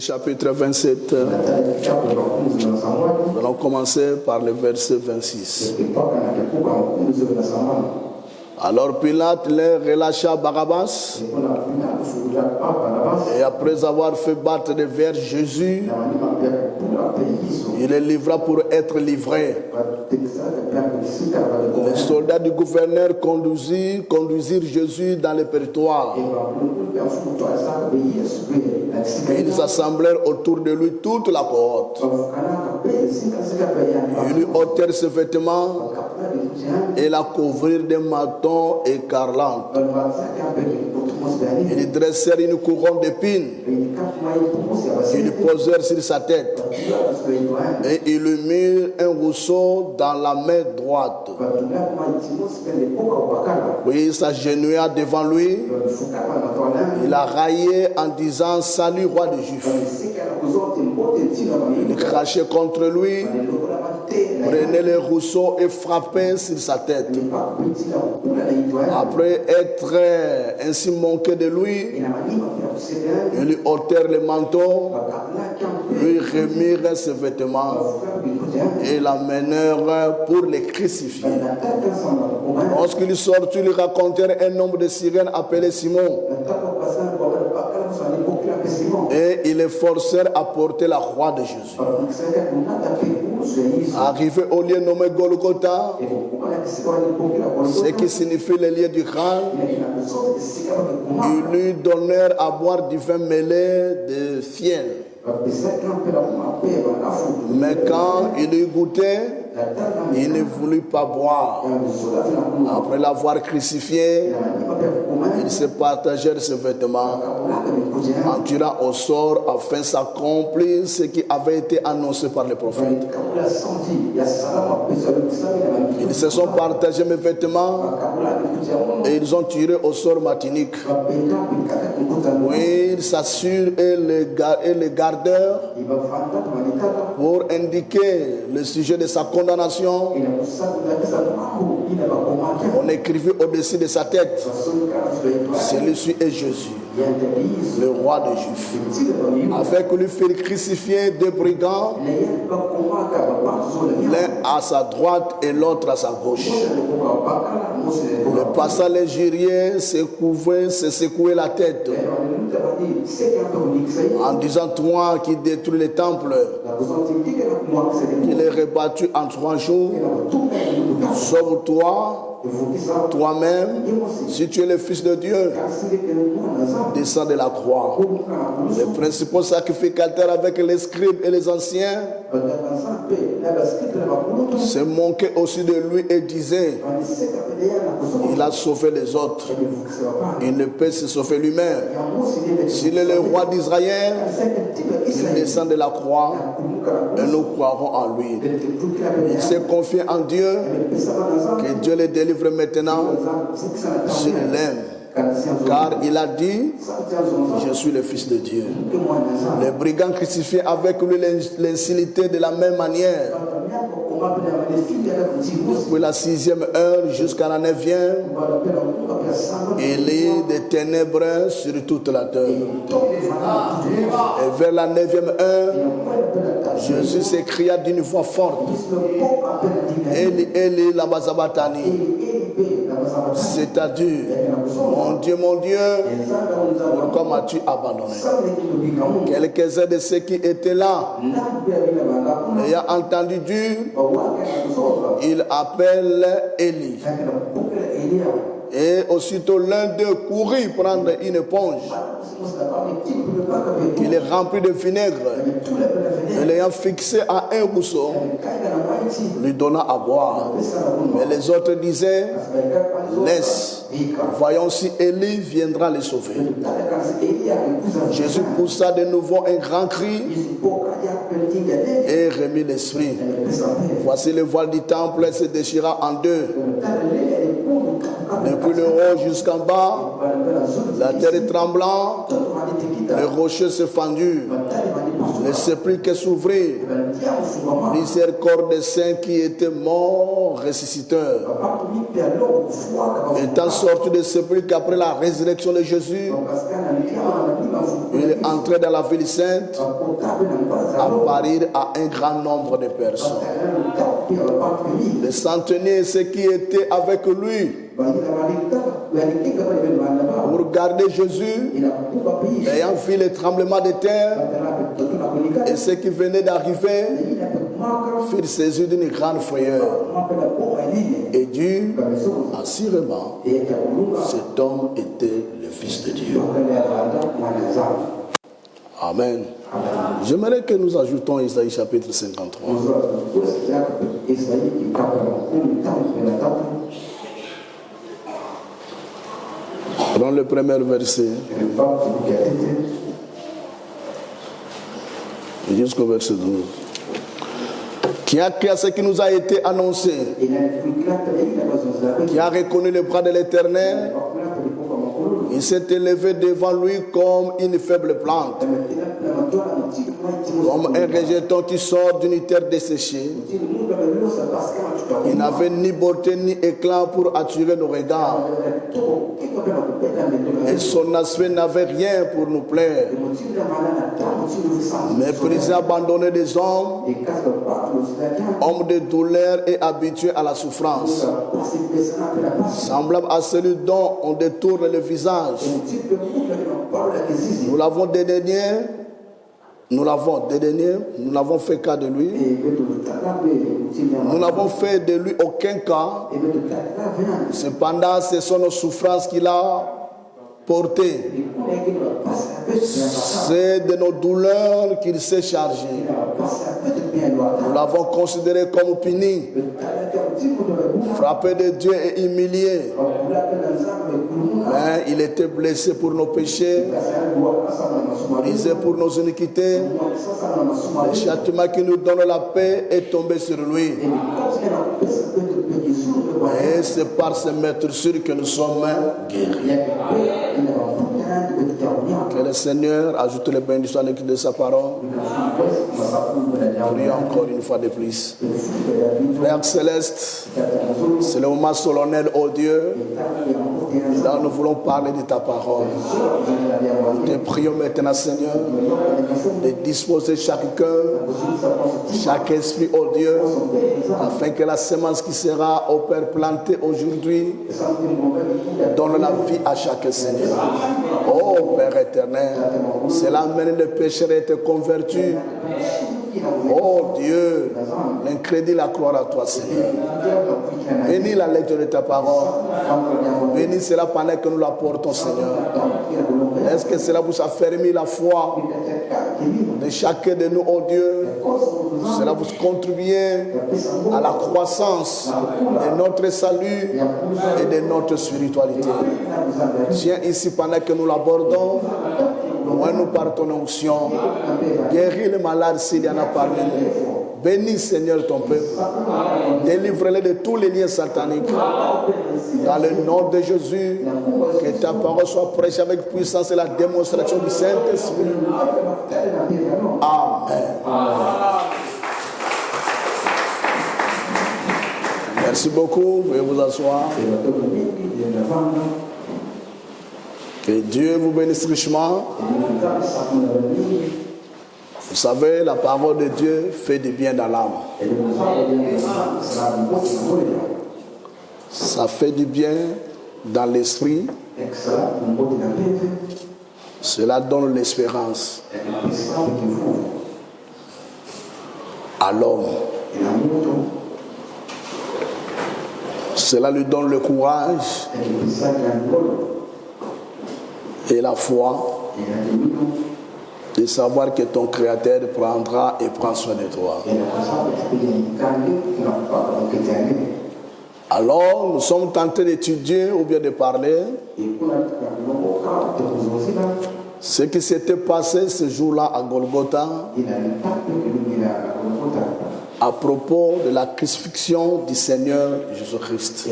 Chapitre 27, nous allons commencer par le verset 26. Alors Pilate les relâcha Barabbas, et après avoir fait battre de verre Jésus, il les livra pour être livré. Les soldats du gouverneur conduisirent Jésus dans le prétoire. Ils assemblèrent autour de lui toute la cohorte. Ils lui ôtèrent ses vêtements et la couvrirent d'un manteau écarlate. Ils dressèrent une couronne d'épines. Ils lui posèrent sur sa tête. Et ils lui mirent un rousseau dans la main droite. Puis il s'agenouilla devant lui. Il la raillait en disant: Salut, roi des Juifs. Il crachait contre lui, prenait le rousseau et frappait sur sa tête. Après être ainsi moqué de lui, ils lui ôtèrent le manteau, lui remirent ses vêtements et l'amenèrent pour les crucifier. Lorsqu'ils sortirent, ils lui racontèrent un nombre de sirènes appelé Simon. Et ils les forcèrent à porter la croix de Jésus. Arrivé au lieu nommé Golgotha, ce qui signifie le lieu du crâne, ils lui donnèrent à boire du vin mêlé de fiel. Mais quand il eut goûté, il ne voulut pas boire. Après l'avoir crucifié, ils se partagèrent ses vêtements en tirant au sort afin s'accomplir ce qui avait été annoncé par les prophètes. Ils se sont partagés mes vêtements et ils ont tiré au sort ma tunique. Oui, ils s'assurent et les gardeurs pour indiquer le sujet de sa condamnation. On écrivait au-dessus de sa tête: celui-ci est Jésus, le roi des Juifs. Afin que lui firent crucifier deux brigands, l'un à sa droite et l'autre à sa gauche. Le passant les gériers se secouait la tête en disant: toi qui détruis les temples, qui les rebattu en 3 jours, sauve-toi toi-même, si tu es le Fils de Dieu. Descends de la croix. Les principaux sacrificateurs avec les scribes et les anciens se moquaient aussi de lui et disaient: il a sauvé les autres, il ne peut se sauver lui-même. S'il est le roi d'Israël, il descend de la croix et nous croirons en lui. Il s'est confié en Dieu, que Dieu le délivre maintenant s'il l'aime. Car il a dit: je suis le Fils de Dieu. Les brigands crucifiés avec lui l'insultaient de la même manière. Depuis la 6e heure jusqu'à la 9e, il y a des ténèbres sur toute la terre. Et vers la 9e heure, Jésus s'écria d'une voix forte: Eli, Eli, lama sabachthani. C'est-à-dire: mon Dieu, pourquoi m'as-tu abandonné? Quelques-uns de ceux qui étaient là, ayant entendu dire, il appelle Élie. Et aussitôt l'un d'eux courut prendre une éponge qu'il est rempli de vinaigre, et l'ayant fixé à un rousseau, lui donna à boire. Mais les autres disaient: laisse, voyons si Élie viendra les sauver. Jésus poussa de nouveau un grand cri et remit l'esprit. Voici le voile du temple se déchira en deux. Depuis le haut jusqu'en bas, la terre est tremblante, les rochers se fendurent, les sépulcres s'ouvrirent. Plusieurs corps des saints qui étaient morts ressusciteurs. Étant sortis des sépulcres après la résurrection de Jésus, ils entrer dans la ville sainte, apparaître à un grand nombre de personnes. Les centeniers, ceux qui étaient avec lui, pour regarder Jésus, ayant vu les tremblements de terre, et ceux qui venaient d'arriver, furent saisis d'une grande frayeur. Et Dieu, assurément, cet homme était le Fils de Dieu. Amen. J'aimerais que nous ajoutons Isaïe chapitre 53. Prenons le premier verset jusqu'au verset 12. Qui a cru à ce qui nous a été annoncé, qui a reconnu le bras de l'Éternel, il s'est élevé devant lui comme une faible plante, comme un rejeton qui sort d'une terre desséchée. Il n'avait ni beauté ni éclat pour attirer nos regards, et son aspect n'avait rien pour nous plaire. Méprisé, abandonné des hommes, homme de douleur et habitué à la souffrance, semblable à celui dont on détourne le visage. Nous l'avons dédaigné, nous n'avons fait cas de lui. Nous n'avons fait de lui aucun cas. Cependant, ce sont nos souffrances qu'il a portées. C'est de nos douleurs qu'il s'est chargé. Nous l'avons considéré comme puni, frappé de Dieu et humilié. Mais il était blessé pour nos péchés, brisé pour nos iniquités. Le châtiment qui nous donne la paix est tombé sur lui. Et c'est par ses meurtrissures que nous sommes guéris. Que le Seigneur ajoute les bénédictions à l'écoute de sa parole. Prions encore une fois de plus. Père Céleste, c'est le moment solennel, ô Dieu. Là, nous voulons parler de ta parole. Nous te prions maintenant, Seigneur, de disposer chaque cœur, chaque esprit, ô Dieu, afin que la semence qui sera, ô Père, plantée aujourd'hui, donne la vie à chaque Seigneur. Ô Père éternel, cela amène le pécheur à être converti. Oh Dieu, l'incrédule à croire à toi, Seigneur. Bénis la lecture de ta parole. Bénis cela pendant que nous la portons, Seigneur. Est-ce que cela vous affermit la foi de chacun de nous, oh Dieu? Cela vous contribue à la croissance de notre salut et de notre spiritualité. Tiens ici pendant que nous l'abordons. Loin-nous par ton onction. Guéris les malades s'il y en a parmi nous. Bénis, Seigneur, ton peuple. Délivre-les de tous les liens sataniques. Dans le nom de Jésus, que ta parole soit prêchée avec puissance et la démonstration du Saint-Esprit. Amen. Merci beaucoup. Veuillez vous asseoir. Que Dieu vous bénisse richement. Vous savez, la parole de Dieu fait du bien dans l'âme. Ça fait du bien dans l'esprit. Cela donne l'espérance à l'homme. Cela lui donne le courage et la foi de savoir que ton Créateur prendra et prend soin de toi. Alors, nous sommes tentés d'étudier ou bien de parler ce qui s'était passé ce jour-là à Golgotha à propos de la crucifixion du Seigneur Jésus-Christ.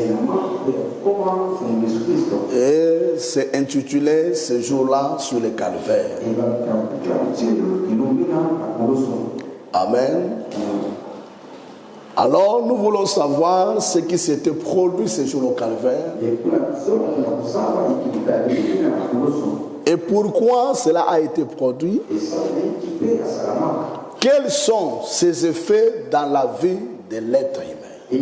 Et c'est intitulé ce jour-là sur le calvaire. Amen. Alors nous voulons savoir ce qui s'était produit ce jour au calvaire Et pourquoi cela a été produit? Quels sont ses effets dans la vie de l'être humain?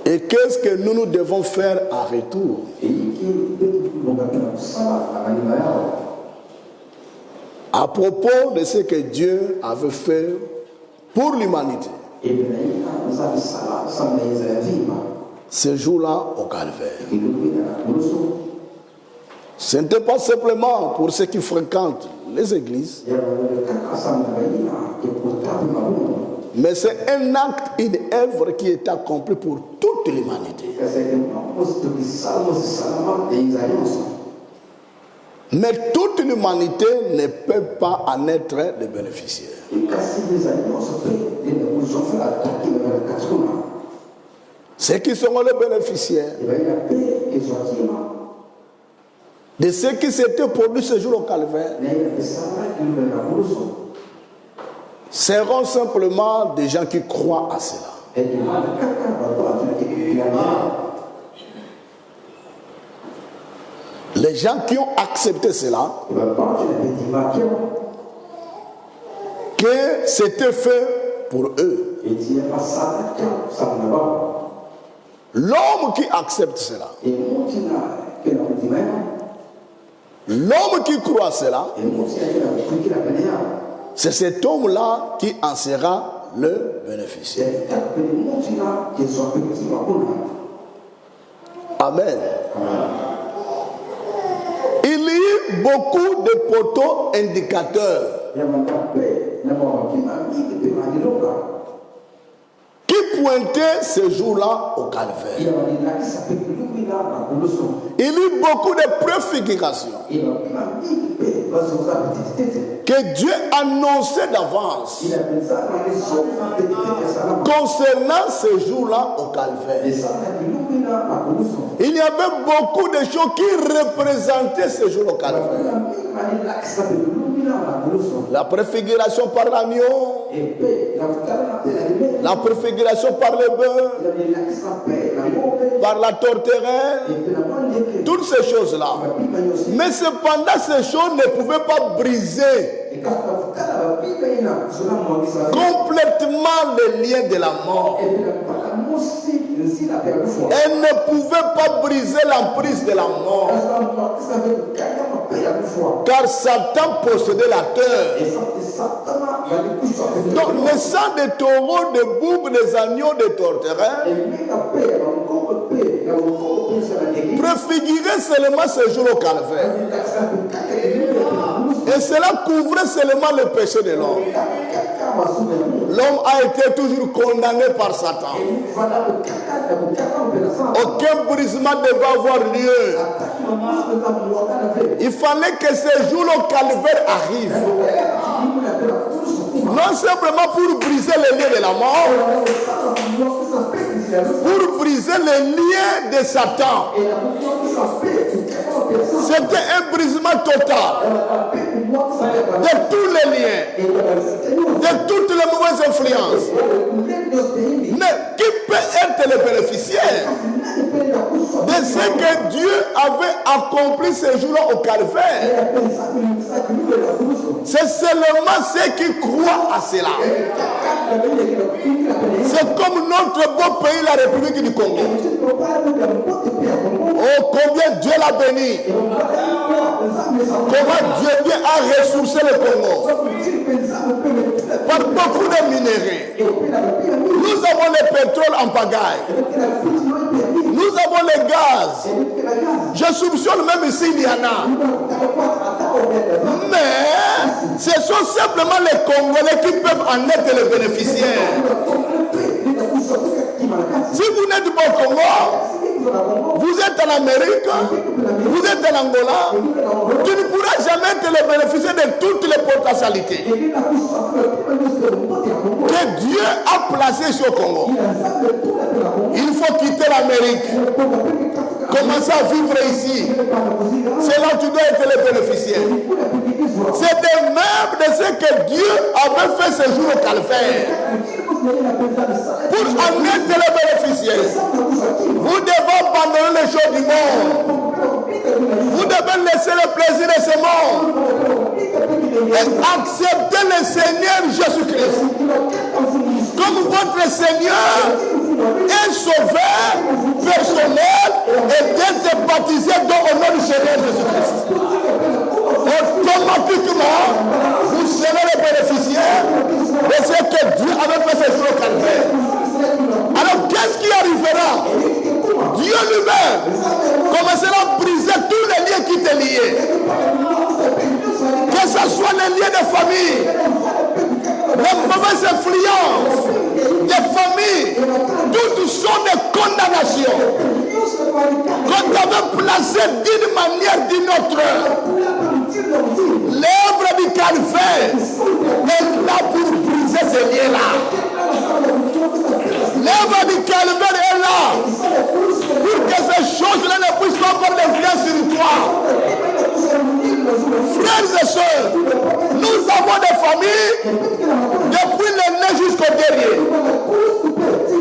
Et qu'est-ce que nous devons faire en retour? À propos de ce que Dieu avait fait pour l'humanité. Ce jour-là au calvaire. Ce n'était pas simplement pour ceux qui fréquentent les églises, mais c'est un acte, une œuvre qui est accomplie pour toute l'humanité. Mais toute l'humanité ne peut pas en être le bénéficiaire. Ceux qui seront les bénéficiaires de ce qui s'était produit ce jour au calvaire seront simplement des gens qui croient à cela. Les gens qui ont accepté cela, que c'était fait pour eux. L'homme qui accepte cela, l'homme qui croit à cela, c'est cet homme-là qui en sera le bénéficiaire. Amen. Il y a beaucoup de poteaux indicateurs qui pointaient ce jour-là au calvaire. Il y a beaucoup de préfigurations que Dieu annonçait d'avance concernant ce jour-là au calvaire. Il y avait beaucoup de choses qui représentaient ce jour au calvaire. La préfiguration par l'agneau, la préfiguration par le bœuf, par la tourterelle, toutes ces choses-là. Mais cependant, ces choses ne pouvaient pas briser complètement les liens de la mort. Elle ne pouvait pas briser l'emprise de la mort. Car Satan possédait la terre. Donc le sang des taureaux, des boucs, des agneaux, des tourterelles préfigurait seulement ce jour au calvaire. Et cela couvrait seulement le péché de l'homme. L'homme a été toujours condamné par Satan. Aucun brisement ne devait avoir lieu. Il fallait que ce jour au calvaire arrive. Non simplement pour briser les liens de la mort, pour briser les liens de Satan. C'était un brisement total de tous les liens, de toutes les mauvaises influences. Mais qui peut être le bénéficiaire de ce que Dieu avait accompli ce jour-là au calvaire? C'est seulement ceux qui croient à cela. C'est comme notre beau pays, la République du Congo. Oh, combien Dieu l'a béni. Comment Dieu vient à ressourcer le Congo par beaucoup de minéraux. Nous avons le pétrole en pagaille. Nous avons le gaz. Je soupçonne même ici il y en a. Mais ce sont simplement les Congolais qui peuvent en être les bénéficiaires. Si vous n'êtes pas au Congo, vous êtes en Amérique, vous êtes en Angola, tu ne pourras jamais être le bénéficiaire de toutes les potentialités que Dieu a placées sur le Congo. Il faut quitter l'Amérique, commencer à vivre ici. C'est là que tu dois être le bénéficiaire. C'est de même de ce que Dieu avait fait ce jour au calvaire. pour en être les bénéficiaires. Vous devez abandonner les choses du monde. Vous devez laisser le plaisir de ce monde et accepter le Seigneur Jésus-Christ comme votre Seigneur et Sauveur personnel et d'être baptisé au nom du Seigneur Jésus-Christ. Automatiquement, vous serez les bénéficiaires de ce que Dieu avait fait ce jour au Calvaire. Alors, qu'est-ce qui arrivera? Dieu lui-même commencera à briser tous les liens qui te liaient. Que ce soit les liens de famille, les mauvaises influences des familles, toutes sortes de condamnations qu'on t'avait placées d'une manière ou d'une autre. L'œuvre du Calvaire est là pour briser ces liens-là. L'œuvre du Calvaire est là pour que ces choses-là ne puissent pas avoir d'influence sur toi. Frères et sœurs, nous avons des familles depuis le nez jusqu'au derrière.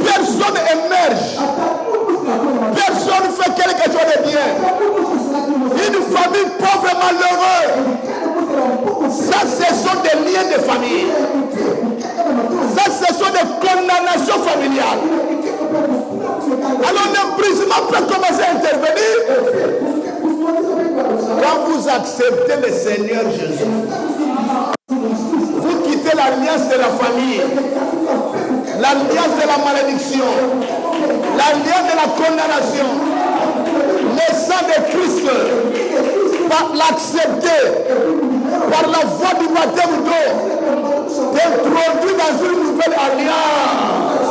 Personne émerge. Personne fait quelque chose de bien. Une famille pauvre et malheureuse. Ça, ce sont des liens de famille. Ça, ce sont des condamnations familiales. Alors, le brisement peut commencer à intervenir quand vous acceptez le Seigneur Jésus. Vous quittez l'alliance de la famille, l'alliance de la malédiction, l'alliance de la condamnation. Le sang de Christ, par l'accepter, par la voie du baptême d'eau, t'introduit dans une nouvelle alliance.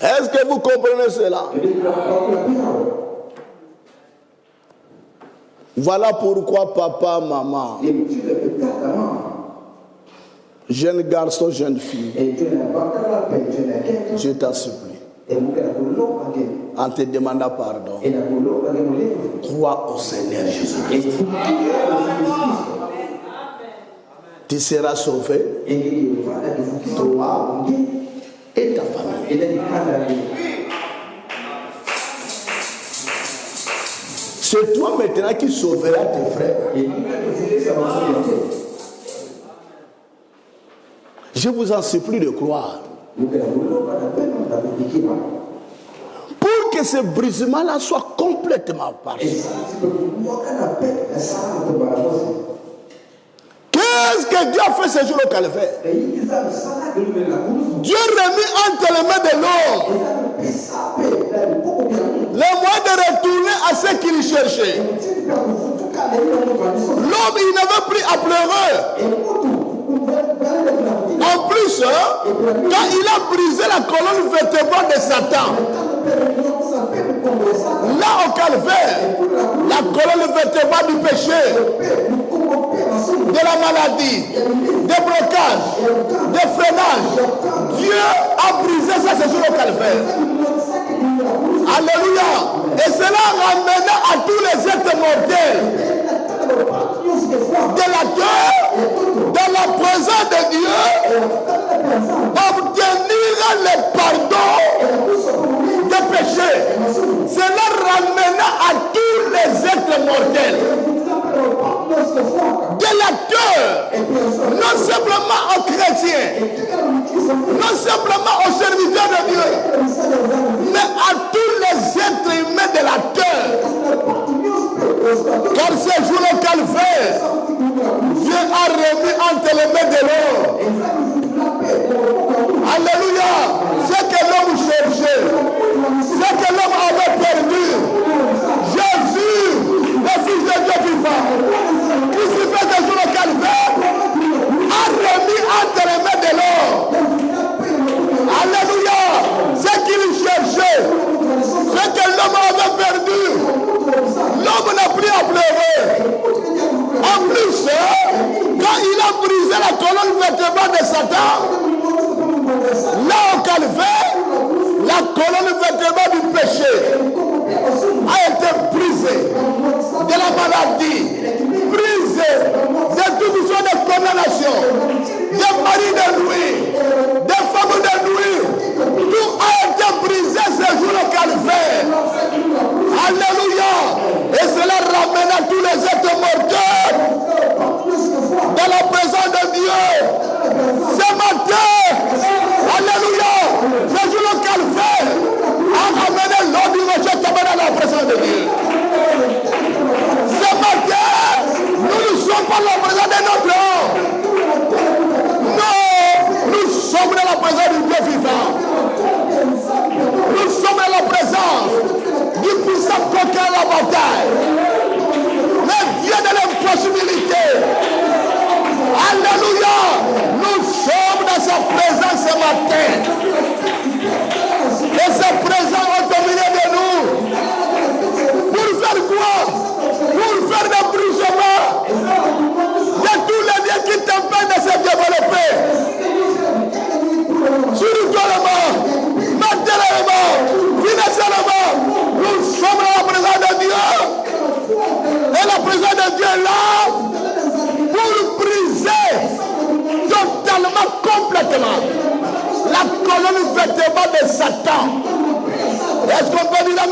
Est-ce que vous comprenez cela? Voilà pourquoi papa, maman, jeune garçon, jeune fille, je t'en supplie, en te demandant pardon, crois au Seigneur Jésus-Christ. Tu seras sauvé, toi et ta famille. C'est toi maintenant qui sauveras tes frères. Je vous en supplie de croire. Pour que ce brisement-là soit complètement parti. Qu'est-ce que Dieu a fait ce jour au Calvaire? Dieu remit entre les mains de l'homme le moyen de retourner à ce qu'il cherchait. L'homme, il n'avait plus à pleurer. En plus, quand il a brisé la colonne vertébrale de Satan, là au Calvaire, la colonne vertébrale du péché, de la maladie, des blocages, des freinages, Dieu a brisé ça ce jour au Calvaire. Alléluia. Et cela ramena à tous les êtres mortels de la terre, dans la présence de Dieu, obtenir le pardon des péchés. Cela ramena à tous les êtres mortels de la terre, non simplement aux chrétiens, non simplement aux serviteurs de Dieu, mais à tous les êtres humains de la terre. Car ce jour au Calvaire, Dieu a remis entre les mains de l'homme. Alléluia. Ce que l'homme cherchait, ce que l'homme avait perdu, Jésus, le Fils de Dieu vivant, crucifié ce jour au Calvaire, a remis entre les mains de l'homme. Alléluia. Ce qu'il cherchait, ce que l'homme avait perdu, l'homme n'a plus à pleurer. En plus, quand il a brisé la colonne vertébrale de Satan, là au Calvaire, la colonne vertébrale du péché a été brisée, de la maladie, brisée de toutes sortes de condamnations.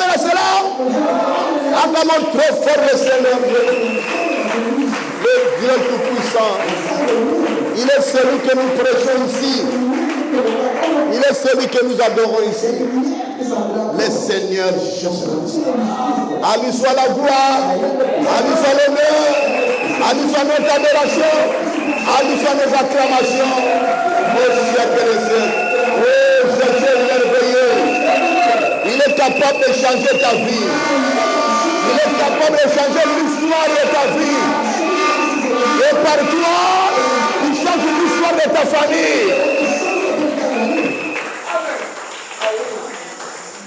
amen à cela? Acclamons trop fort le Seigneur. Le Dieu Tout-Puissant. Il est celui que nous prêchons ici. Il est celui que nous adorons ici. Le Seigneur Jésus-Christ. À lui soit la gloire, à lui soit l'honneur, à lui soit notre adoration, à lui soit nos acclamations. Au siècle des siècles. Oh Jésus merveilleux. Il est capable de changer ta vie. Il est capable de changer l'histoire de ta vie. Et par toi, il change l'histoire de ta famille.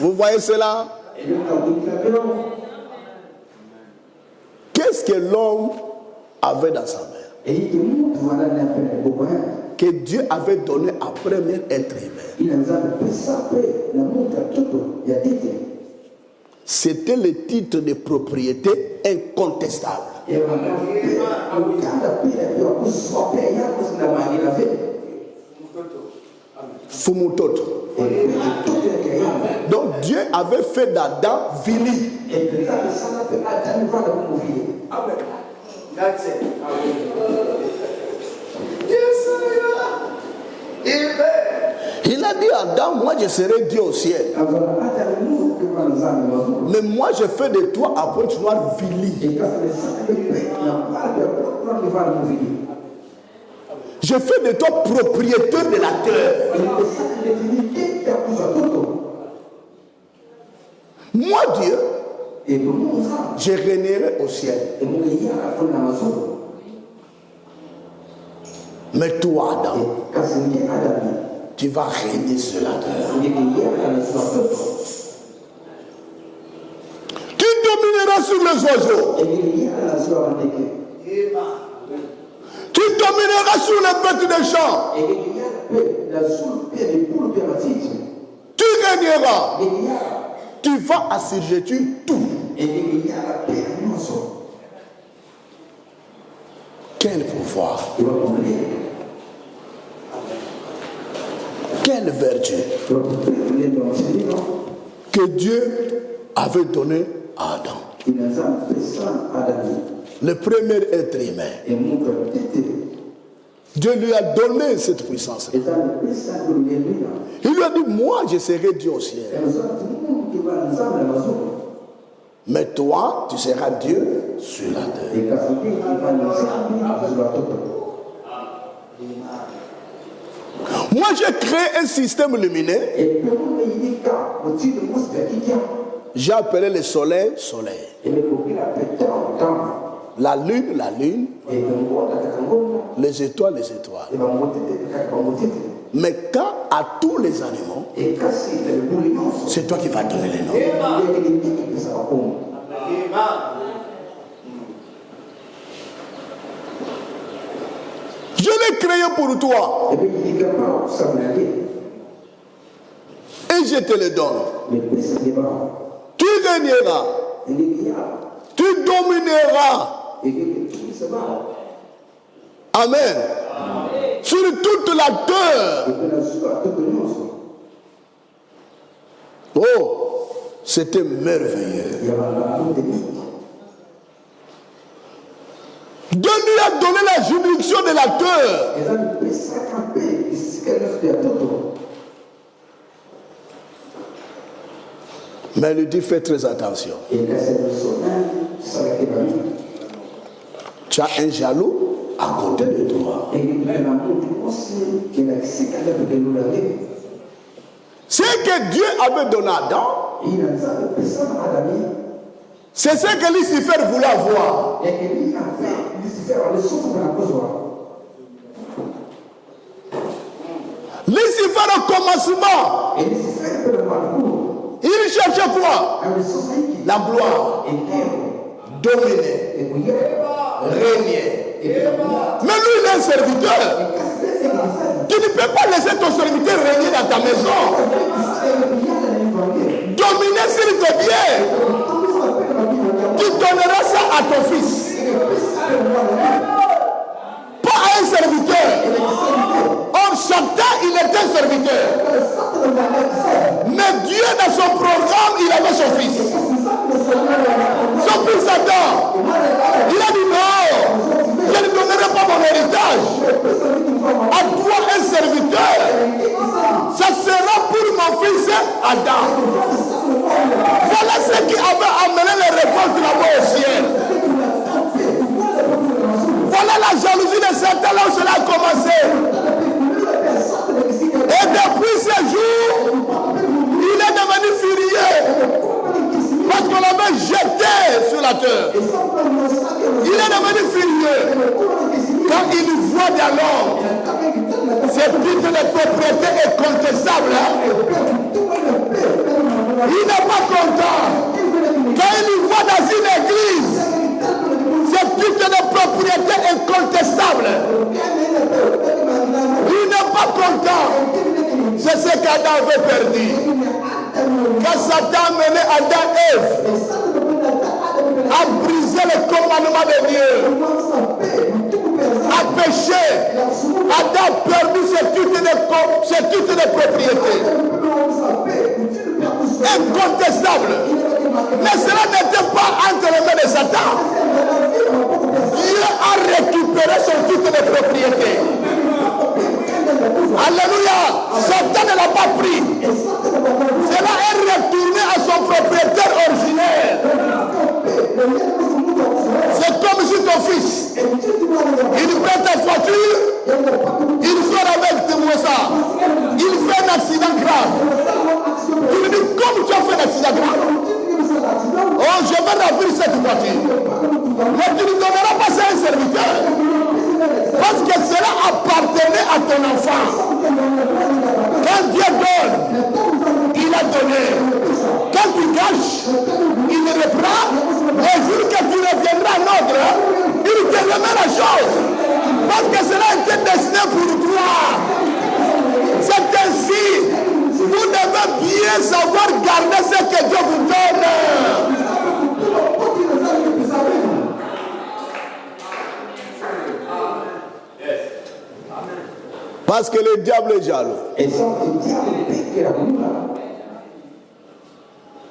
Vous voyez cela? Qu'est-ce que l'homme avait dans sa main? Que Dieu avait donné à premier être humain. C'était le titre de propriété incontestable. Fumutoto. Donc Dieu avait fait d'Adam Vili. Il a dit à Adam, moi je serai Dieu au ciel. Mais moi je fais de toi un point noir Vili. Je fais de toi propriétaire de la terre. Moi, Dieu, je régnerai au ciel. Mais toi, Adam, tu vas régner sur la terre. Tu domineras sur les oiseaux. Tu domineras sur les bêtes des champs. Tu régneras. Tu vas assujettir tout. Quel pouvoir. Quelle vertu que Dieu avait donné à Adam. Le premier être humain. Dieu lui a donné cette puissance. Il lui a dit, moi je serai Dieu au ciel. Mais toi, tu seras Dieu sur la terre. Moi j'ai créé un système lumineux. J'ai appelé le soleil, soleil. La lune, les étoiles, les étoiles. Mais quand à tous les animaux, c'est toi qui vas donner les noms. Je l'ai créé pour toi. Et je te le donne. Tu régneras. Tu domineras. Amen. Sur toute la terre. Oh, c'était merveilleux. Dieu lui a donné la juridiction de la terre. Mais il lui dit, fais très attention. Tu as un jaloux à côté de toi. Ce que Dieu avait donné à Adam, c'est ce que Lucifer voulait avoir. Lucifer au commencement, il cherchait quoi? La gloire, dominer, régner. Mais lui, il est un serviteur. Tu ne peux pas laisser ton serviteur régner dans ta maison. Dominer sur tes biens. Tu donneras ça à ton fils. Pas à un serviteur. Or, chacun, il est un serviteur. Mais Dieu, dans son programme, il avait son fils. Son fils Adam. Il a dit non, je ne donnerai pas mon héritage à toi, un serviteur. Ça sera pour mon fils Adam. Voilà ce qui avait amené les révoltes là-bas au ciel. Voilà la jalousie de Satan là où cela a commencé. Et depuis ce jour, il est devenu furieux. Parce qu'on l'avait jeté sur la terre. Il est devenu furieux. Quand il voit dans l'homme, ce titre de propriété est contestable. Il n'est pas content. Quand il voit dans une église, ce titre de propriété est contestable. Il n'est pas content. C'est ce qu'Adam avait perdu. Quand Satan a mené Adam et Ève à briser le commandement de Dieu, à pécher, Adam a perdu ce titre de propriété. Incontestable. Mais cela n'était pas entre les mains de Satan. Dieu a récupéré son titre de propriété. Alléluia. Satan ne l'a pas pris. Cela est retourné à son propriétaire originel. C'est comme si ton fils, il prend ta voiture, il sort avec ça. Il fait un accident grave. Tu lui dis, comme tu as fait un accident grave, oh, je vais ravir cette voiture. Mais tu ne donneras pas ça à un serviteur. Parce que cela appartenait à ton enfant. Quand Dieu donne, il a donné. Quand tu gâches, il reprend. Le jour que tu reviendras à l'ordre, il te remet la chose. Parce que cela était destiné pour toi. C'est ainsi. Vous devez bien savoir garder ce que Dieu vous donne. Parce que le diable est jaloux.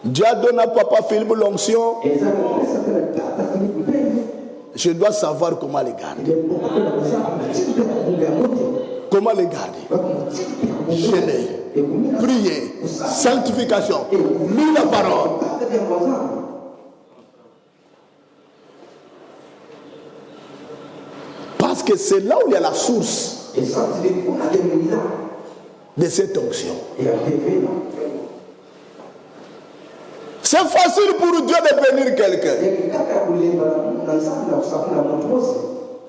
Dieu donne à papa Philippe l'onction. Je dois savoir comment les garder. Comment les garder? Jeûner, prier, sanctification, lire la parole. Parce que c'est là où il y a la source de cette onction. C'est facile pour Dieu de bénir quelqu'un.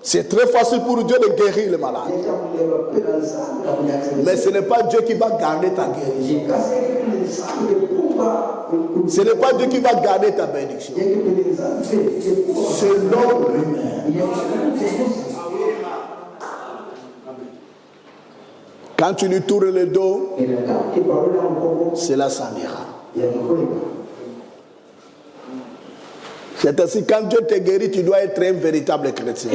C'est très facile pour Dieu de guérir le malade. Mais ce n'est pas Dieu qui va garder ta guérison. Ce n'est pas Dieu qui va garder ta bénédiction. C'est l'homme lui-même. Quand tu lui tournes le dos, cela s'en ira. C'est ainsi, quand Dieu te guérit, tu dois être un véritable chrétien.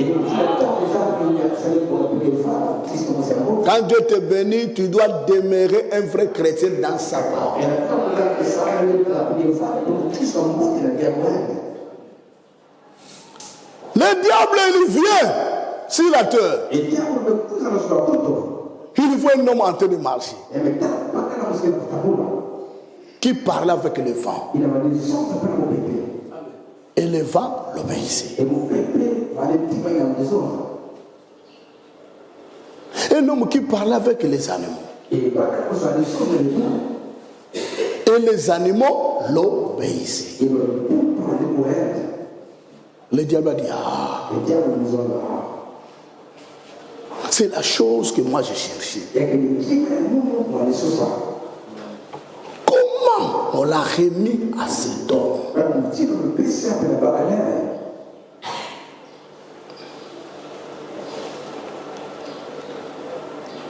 Quand Dieu te bénit, tu dois demeurer un vrai chrétien dans sa parole. Le diable, il vient sur la terre. Il voit un homme en train de marcher qui parlait avec le vent. Et le vent l'obéissait. Un homme qui parlait avec les animaux. Et les animaux l'obéissaient. Le diable a dit, ah, c'est la chose que moi j'ai cherchée. Comment on l'a remis à cet homme?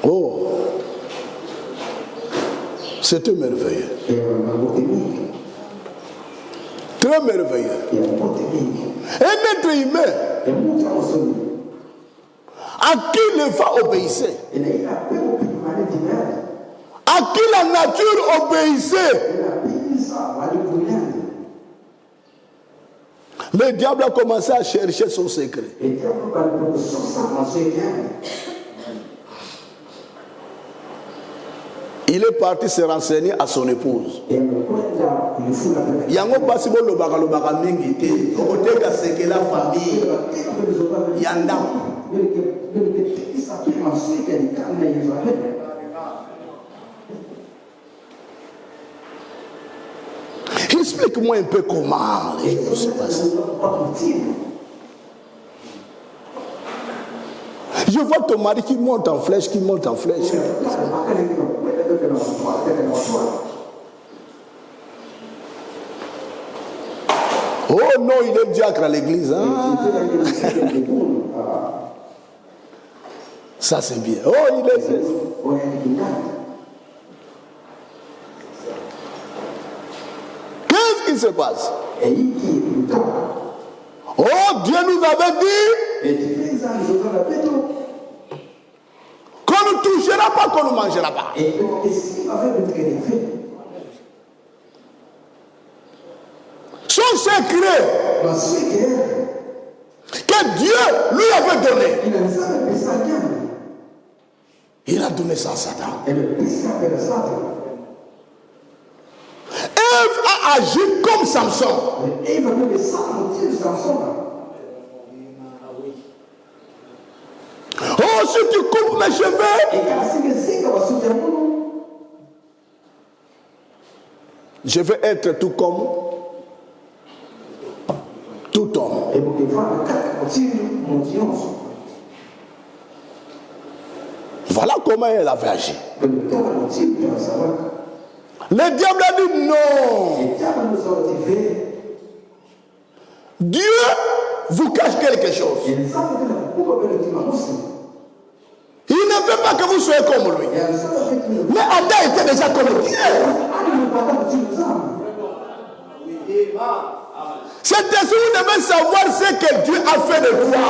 Oh, c'était merveilleux. Très merveilleux. Un être humain à qui le vent obéissait, à qui la nature obéissait, Le diable a commencé à chercher son secret. Il est parti se renseigner à son épouse. Yango pasi bo lobaka mingi te. Okoteka seke la famille. Yanda. Explique-moi un peu comment les choses se passent. Je vois ton mari qui monte en flèche, Oh non, il est diacre à l'église. Hein? Ça c'est bien. Oh, il est... Qu'est-ce qui se passe? Oh, Dieu nous avait dit qu'on ne touchera pas, qu'on ne mangera pas. Son secret que Dieu lui avait donné, il a donné ça à Satan. Ève a agi comme Samson. Oh, si tu coupes mes cheveux, je vais être tout comme tout homme. Voilà comment elle avait agi. Le diable a dit non. Dieu vous cache quelque chose. Il ne veut pas que vous soyez comme lui. Mais Adam était déjà comme Dieu. C'est ainsi que vous devez savoir ce que Dieu a fait de toi.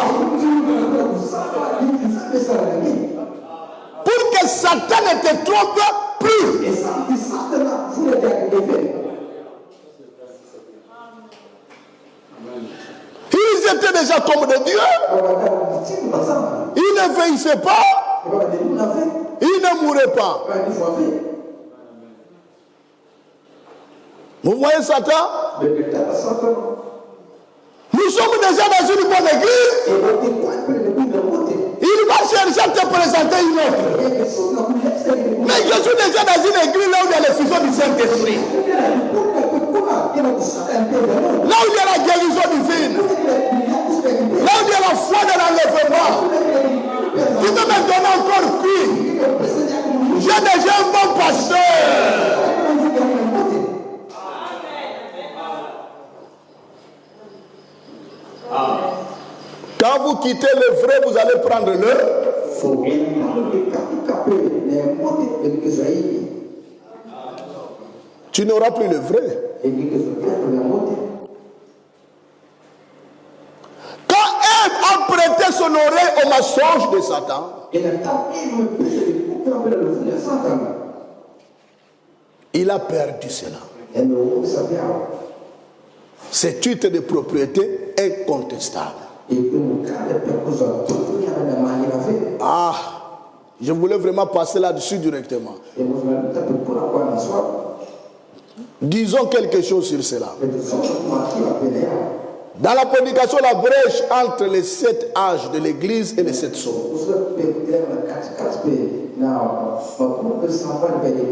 Pour que Satan ne te trompe plus. Ils étaient déjà comme de Dieu. Ils ne vieillissaient pas. Ils ne mouraient pas. Vous voyez Satan? Nous sommes déjà dans une bonne église. Il va chercher à te présenter une autre. Mais je suis déjà dans une église là où il y a l'effusion du Saint-Esprit. Là où il y a la guérison divine. Là où il y a la foi de l'enlèvement. Tu peux me donner encore qui? J'ai déjà un bon pasteur. Quand vous quittez le vrai, vous allez prendre le faux. Tu n'auras plus le vrai. Quand Ève a prêté son oreille au mensonge de Satan, il a perdu cela. C'est titre de propriété incontestable. Ah, je voulais vraiment passer là-dessus directement. Disons quelque chose sur cela. Dans la prédication, la brèche entre les 7 âges de l'Église et les 7 sceaux.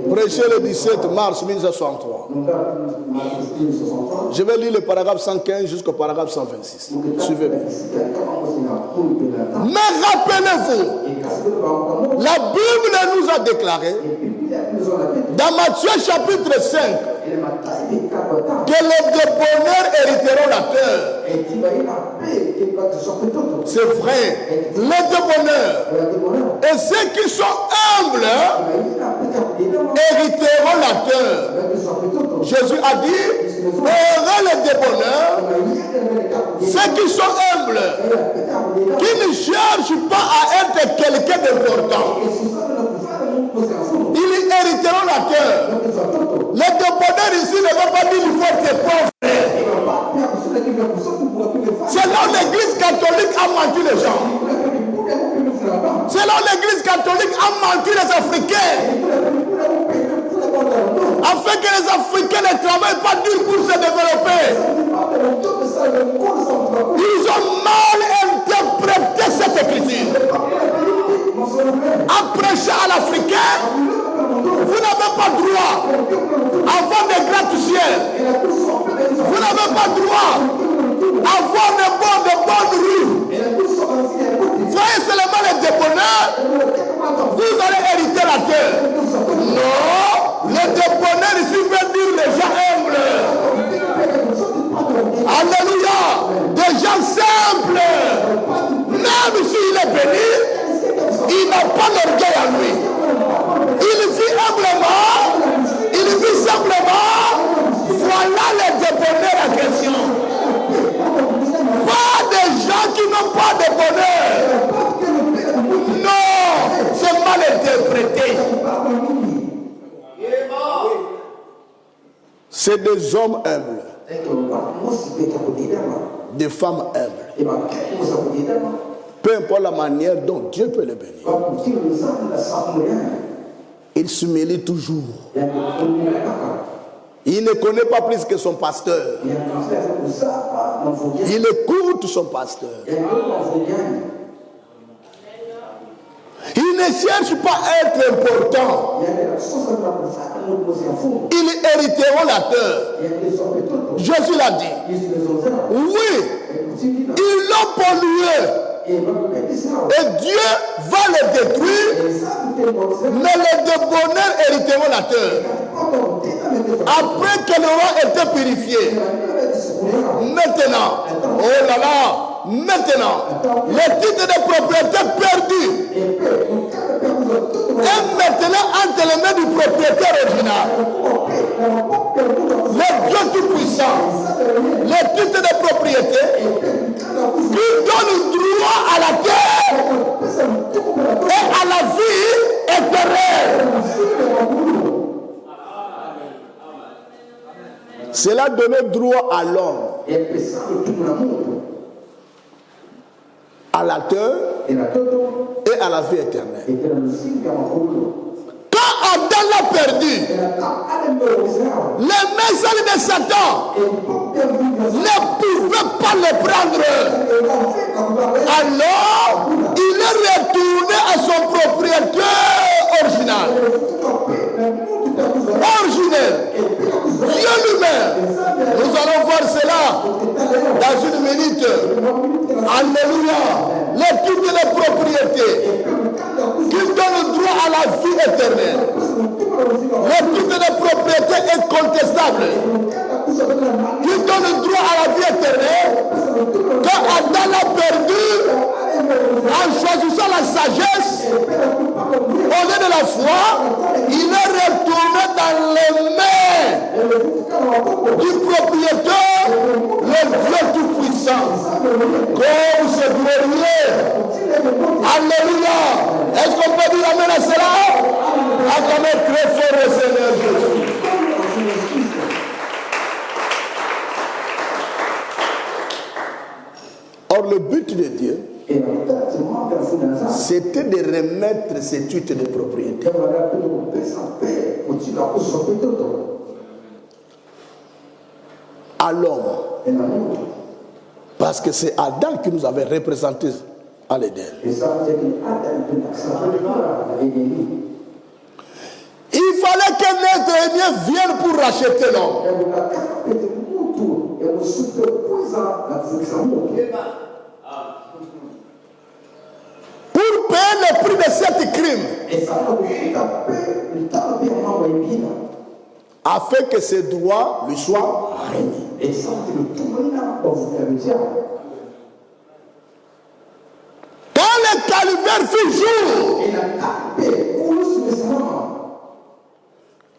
Prêché le 17 mars 1963. Je vais lire le paragraphe 115 jusqu'au paragraphe 126. Suivez bien. Mais rappelez-vous, la Bible nous a déclaré dans Matthieu chapitre 5 que les débonneurs hériteront la terre. C'est vrai, les débonneurs et ceux qui sont humbles hériteront la terre. Jésus a dit, heureux les débonneurs, ceux qui sont humbles, qui ne cherchent pas à être quelqu'un d'important. Ils hériteront la terre. Les débonneurs ici ne vont pas dire qu'il faut être pauvre. catholique a menti les gens. Selon l'église catholique a menti les Africains. Afin que les Africains ne travaillent pas dur pour se développer. Ils ont mal interprété cette écriture. À prêcher à l'Africain, vous n'avez pas droit à avoir des gratte-ciel. Vous n'avez pas droit à avoir de bonnes rues. Voyez seulement les débonneurs, vous allez hériter la terre. Non, les débonneurs ici veulent dire les gens humbles. Alléluia, des gens simples. Même s'il est béni, il n'a pas l'orgueil à lui. Il vit humblement, il vit simplement. Voilà les débonneurs en question. Pas des gens qui n'ont pas de bonheur. Non, c'est mal interprété. C'est des hommes humbles. Des femmes humbles. Peu importe la manière dont Dieu peut les bénir. Il s'humilie toujours. Il ne connaît pas plus que son pasteur. Il écoute son pasteur. Il ne cherche pas à être important. Ils hériteront la terre. Jésus l'a dit. Oui, ils l'ont pollué. Et Dieu va les détruire, mais les débonneurs hériteront la terre. Après qu'elle aura été purifiée. Maintenant, oh là là, maintenant, les titres de propriété perdus est maintenant entre les mains du propriétaire original. Le Dieu tout-puissant, les titres de propriété qui donnent droit à la terre et à la vie éternelle. Cela donnait droit à l'homme, à la terre et à la vie éternelle. Quand Adam l'a perdu, les messages de Satan ne pouvaient pas le prendre. Alors, il est retourné à son propriétaire original. Originel. Dieu lui-même. Nous allons voir cela dans une minute. Alléluia. Les titres de propriété qui donnent droit à la vie éternelle. Les titres de propriété incontestables qui donnent droit à la vie éternelle. Quand Adam l'a perdu, en choisissant la sagesse, au lieu de la foi, il est retourné dans les mains du propriétaire, le Dieu tout-puissant. Comme c'est glorieux. Alléluia. Est-ce qu'on peut dire amen à cela? Acclamez très fort le Seigneur Jésus. Or, le but de Dieu, c'était de remettre ces titres de propriété à l'homme. Parce que c'est Adam qui nous avait représentés à l'Éden. Il fallait qu'un être aimé vienne pour racheter l'homme. Pour payer le prix de cet crime. Afin que ses droits lui soient remis. Quand le calvaire fut jour,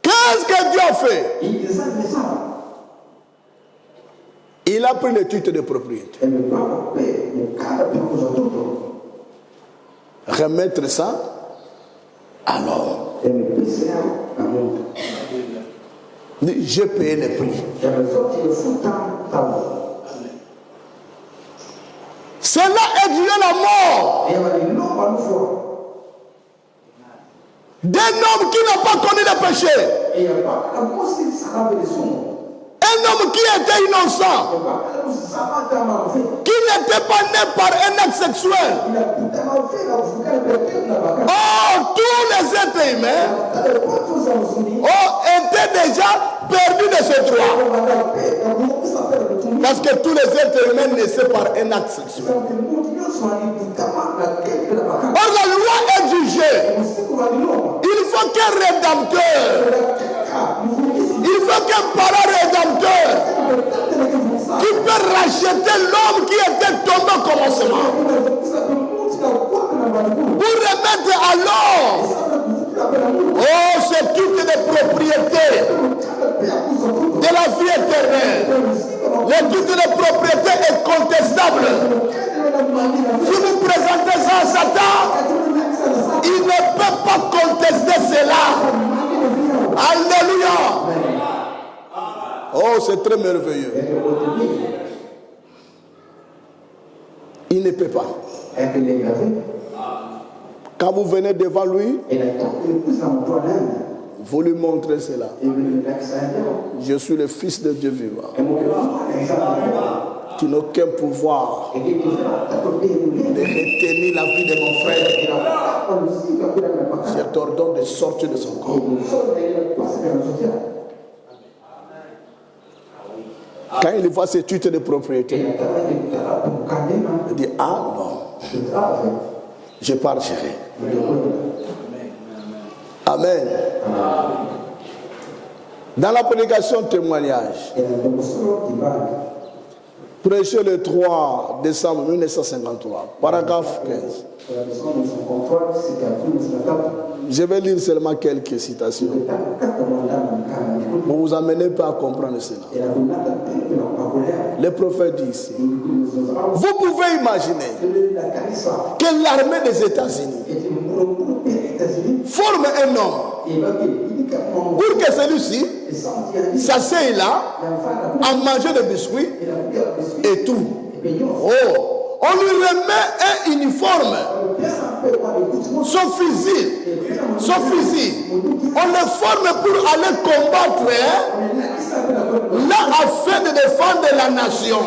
qu'est-ce que Dieu a fait? Il a pris le titre de propriété. Remettre ça à l'homme. J'ai payé le prix. Cela est dû à la mort d'un homme qui n'a pas connu le péché. Un homme qui était innocent, qui n'était pas né par un acte sexuel. Oh, tous les êtres humains étaient déjà perdus de ce droit. Parce que tous les êtres humains naissaient par un acte sexuel. Or, la loi est jugée. Il faut qu'un rédempteur, il faut qu'un parent rédempteur qui peut racheter l'homme qui était tombé au commencement pour remettre à l'homme ce titre de propriété de la vie éternelle. Le titre de propriété est contestable. Si vous présentez ça à Satan, il ne peut pas contester cela. Alléluia. Oh, c'est très merveilleux. Il ne peut pas. Quand vous venez devant lui, vous lui montrez cela. Je suis le Fils de Dieu vivant. Tu n'as aucun pouvoir de retenir la vie de mon frère. Je t'ordonne de sortir de son corps. Quand il voit ce titre de propriété, il dit, ah non, je partirai. Amen. Dans la prédication témoignage, prêché le 3 décembre 1953, paragraphe 15. Je vais lire seulement quelques citations. Ne vous amenez pas à comprendre cela. Le prophète dit ici, vous pouvez imaginer que l'armée des États-Unis forme un homme pour que celui-ci s'asseye là à manger des biscuits et tout. Oh, on lui remet un uniforme, son fusil, on le forme pour aller combattre là afin de défendre la nation,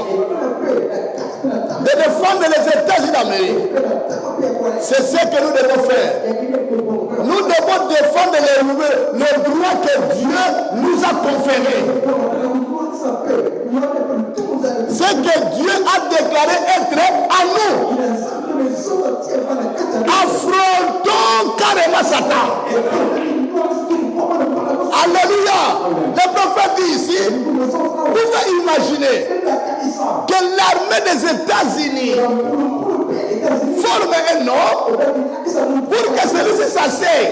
de défendre les États-Unis d'Amérique. C'est ce que nous devons faire. Nous devons défendre les droits que Dieu nous a conférés. Ce que Dieu a déclaré être à nous. Affrontons carrément Satan. Alléluia. Le prophète dit ici, vous pouvez imaginer que l'armée des États-Unis forme un homme pour que celui-ci s'asseye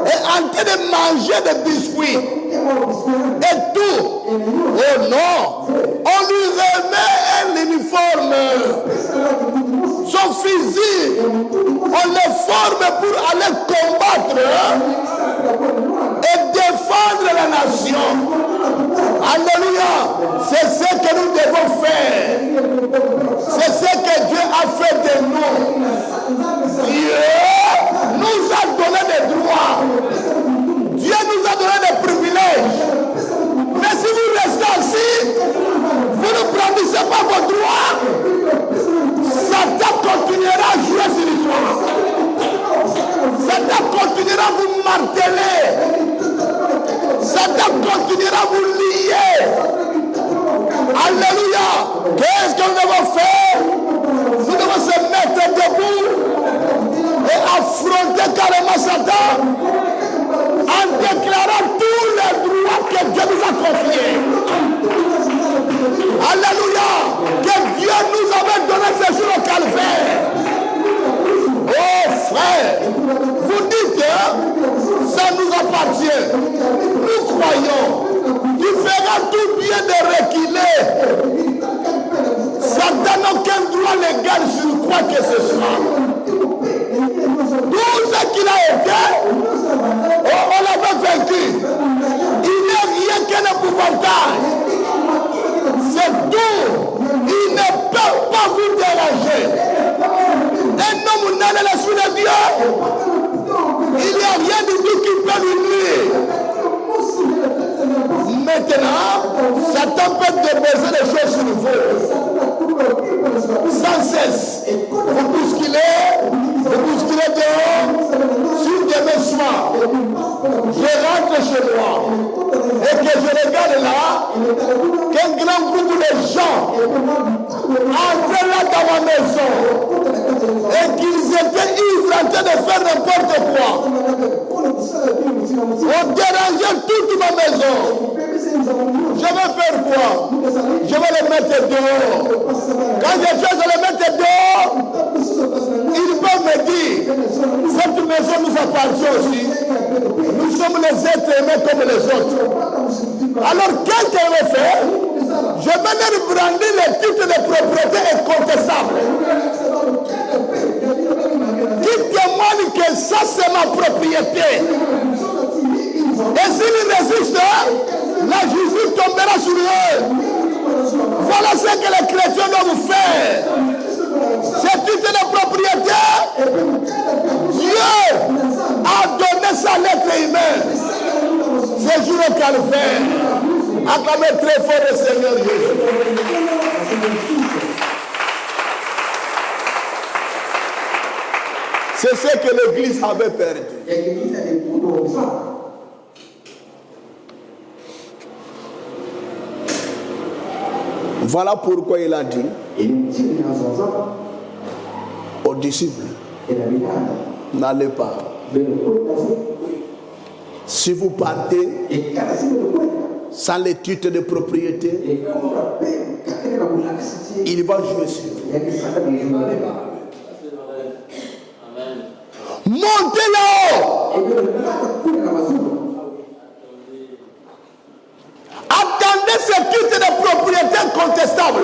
et en train de manger des biscuits et tout. Oh non, on lui remet un uniforme, son fusil, on le forme pour aller combattre et défendre la nation. Alléluia. C'est ce que nous devons faire. C'est ce que Dieu a fait de nous. Dieu nous a donné des droits. Dieu nous a donné des privilèges. Mais si vous restez assis, vous ne brandissez pas vos droits, Satan continuera à jouer sur l'histoire. Satan continuera à vous marteler. Satan continuera à vous lier. Alléluia. Qu'est-ce que nous devons faire? Nous devons se mettre debout et affronter carrément Satan en déclarant tous les droits que Dieu nous a confiés. Alléluia. Que Dieu nous avait donné ce jour au calvaire. Oh frère, vous dites, ça nous appartient. Nous croyons. Il fera tout bien de reculer. Satan n'a aucun droit légal sur quoi que ce soit. Tout ce qu'il a été, on l'avait vaincu. Il n'est rien qu'un épouvantail. C'est tout. Il ne peut pas vous déranger. Dieu, il n'y a rien du tout qui peut nous nuire. Maintenant, Satan peut déposer les choses sur vous sans cesse. Vous bousculez dehors, sur demain soir. Je rentre chez moi et que je regarde là qu'un grand groupe de gens entraient là dans ma maison et qu'ils étaient ivres en train de faire n'importe quoi. On dérangeait toute ma maison. Je vais faire quoi? Je vais les mettre dehors. Quand je vais les mettre dehors, ils peuvent me dire, cette maison nous appartient aussi. Nous sommes les êtres aimés comme les autres. Alors qu'est-ce qu'on va faire? Je vais leur brandir les titres de propriété incontestables qui témoignent que ça c'est ma propriété. Et s'ils résistent, la justice tombera sur eux. Voilà ce que les chrétiens doivent faire. Ces titres de propriété, Dieu a donné sa lettre humaine. C'est jour au calvaire. Acclamez très fort le Seigneur Jésus. C'est ce que l'Église avait perdu. Voilà pourquoi il a dit aux disciples, n'allez pas. Si vous partez sans les titres de propriété, il va jouer sur vous. Montez là-haut. Attendez ce titre de propriété incontestable.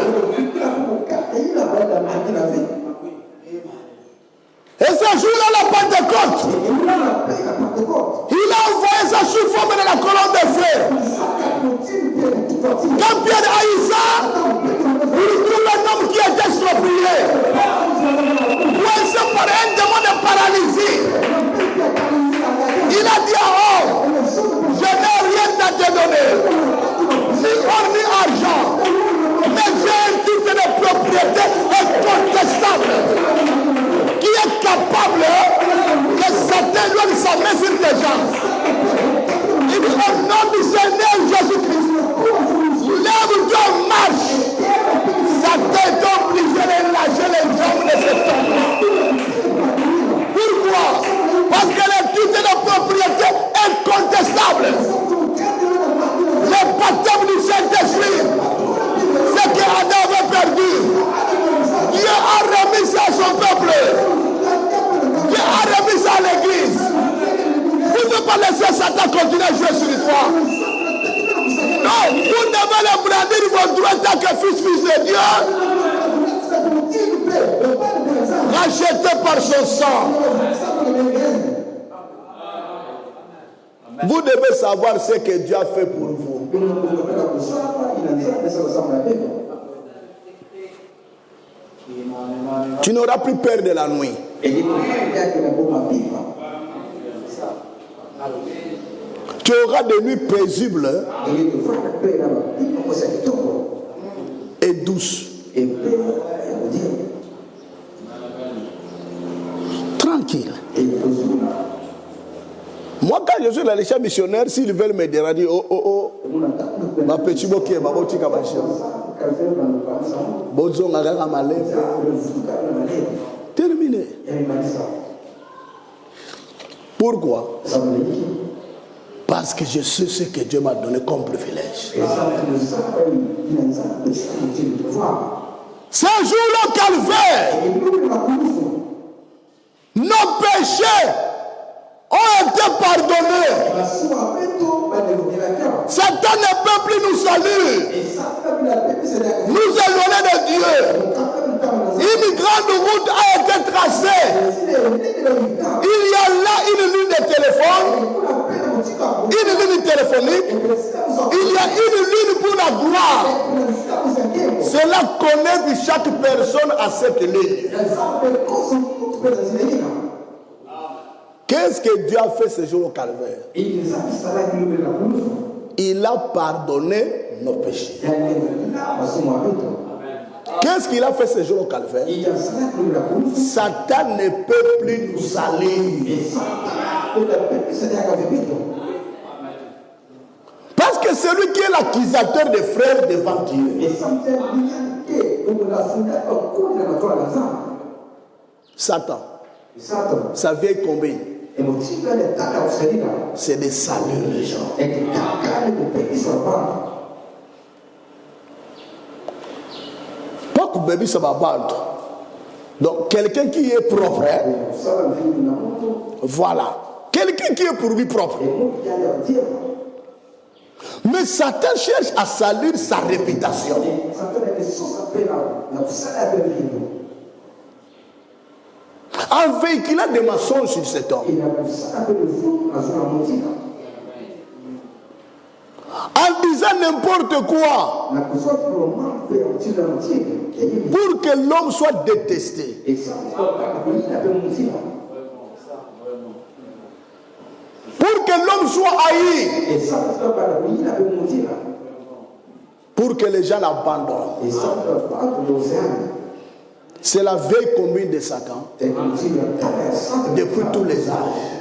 Et ce jour-là, la Pentecôte, il a envoyé sa sous forme de la colonne de feu. Quand Pierre haïssa, il trouve un homme qui était exproprié, coincé par un démon de paralysie. Il a dit à l'homme, je n'ai rien à te donner, ni or ni argent, mais j'ai un titre de propriété incontestable qui est capable que Satan donne sa main sur tes jambes. Il dit au nom du Seigneur Jésus-Christ, lève-toi, marche. Satan est obligé de lâcher les jambes de cet homme. Pourquoi? Parce que le titre de propriété est incontestable. Le baptême du Saint-Esprit, ce que Adam avait perdu, Dieu a remis ça à son peuple. Dieu a remis ça à l'église. Vous ne pouvez pas laisser Satan continuer à jouer sur toi. Non, vous devez le brandir vos droits tant que fils de Dieu. Racheté par son sang. Vous devez savoir ce que Dieu a fait pour vous. Tu n'auras plus peur de la nuit. Tu auras des nuits paisibles et douces. Tranquille. Moi, quand je suis dans les champs missionnaires, s'ils veulent me déranger, ma petite boquille, ma petite cabachia. Terminé. Pourquoi? Parce que je sais ce que Dieu m'a donné comme privilège. Ce jour-là, calvaire, nos péchés ont été pardonnés. Satan ne peut plus nous saluer, nous éloigner de Dieu. Une grande route a été tracée. Il y a là une ligne de téléphone, une ligne téléphonique, il y a une ligne pour la gloire. Cela connecte chaque personne à cette ligne. Qu'est-ce que Dieu a fait ce jour au calvaire? Il a pardonné nos péchés. Qu'est-ce qu'il a fait ce jour au calvaire? Satan ne peut plus nous salir. Parce que celui qui est l'accusateur des frères devant Dieu, Satan, sa vieille combine, c'est de saluer les gens. Pas que bébé ça va battre. Donc quelqu'un qui est propre, voilà, quelqu'un qui est pour lui propre. Mais Satan cherche à salir sa réputation. En véhiculant des mensonges sur cet homme. En disant n'importe quoi. Pour que l'homme soit détesté. Pour que l'homme soit haï. Pour que les gens l'abandonnent. C'est la vieille combine de Satan depuis tous les âges.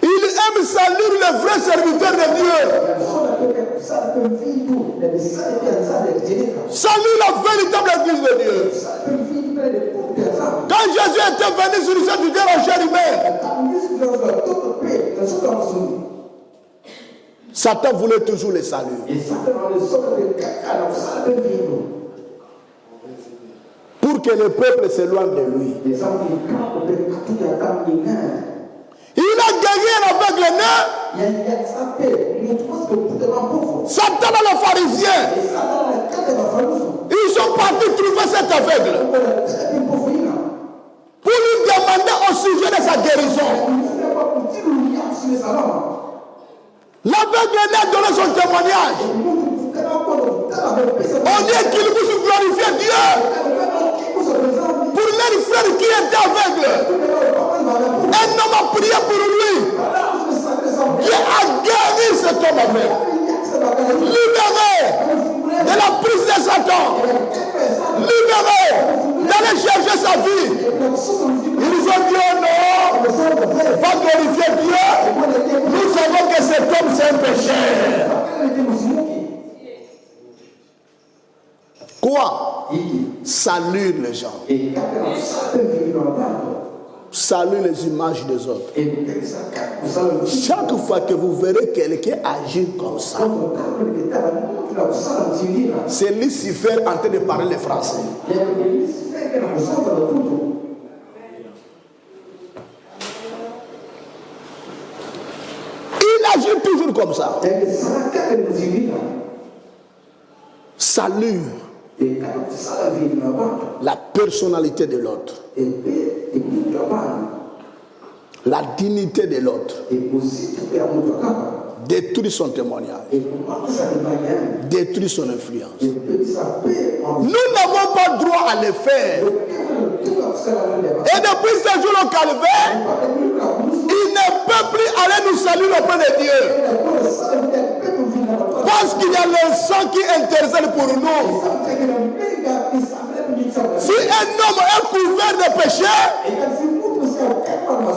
Il aime salir les vrais serviteurs de Dieu. Salut la véritable église de Dieu. Quand Jésus était venu sur cette terre en chair humaine, Satan voulait toujours les saluer. Pour que le peuple s'éloigne de lui. Il a gagné avec les nains. Satan et les pharisiens. Ils sont partis trouver cet aveugle pour lui demander au sujet de sa guérison. L'aveugle a donné son témoignage. On dit qu'il puisse glorifier Dieu pour les frères qui étaient aveugles. Un homme a prié pour lui. Dieu a guéri cet homme aveugle. Libéré de la prise de Satan. Libéré d'aller chercher sa vie. Ils ont dit oh non, va glorifier Dieu. Nous savons que cet homme c'est un pécheur. Quoi? Salue les gens. Salue les images des autres. Chaque fois que vous verrez quelqu'un agir comme ça, c'est Lucifer en train de parler le français. Il agit toujours comme ça. Salue la personnalité de l'autre, la dignité de l'autre, détruire son témoignage, détruire son influence. Nous n'avons pas droit à le faire. Et depuis ce jour au calvaire, il ne peut plus aller nous saluer auprès de Dieu. Parce qu'il y a le sang qui intercède pour nous. Si un homme est couvert de péché,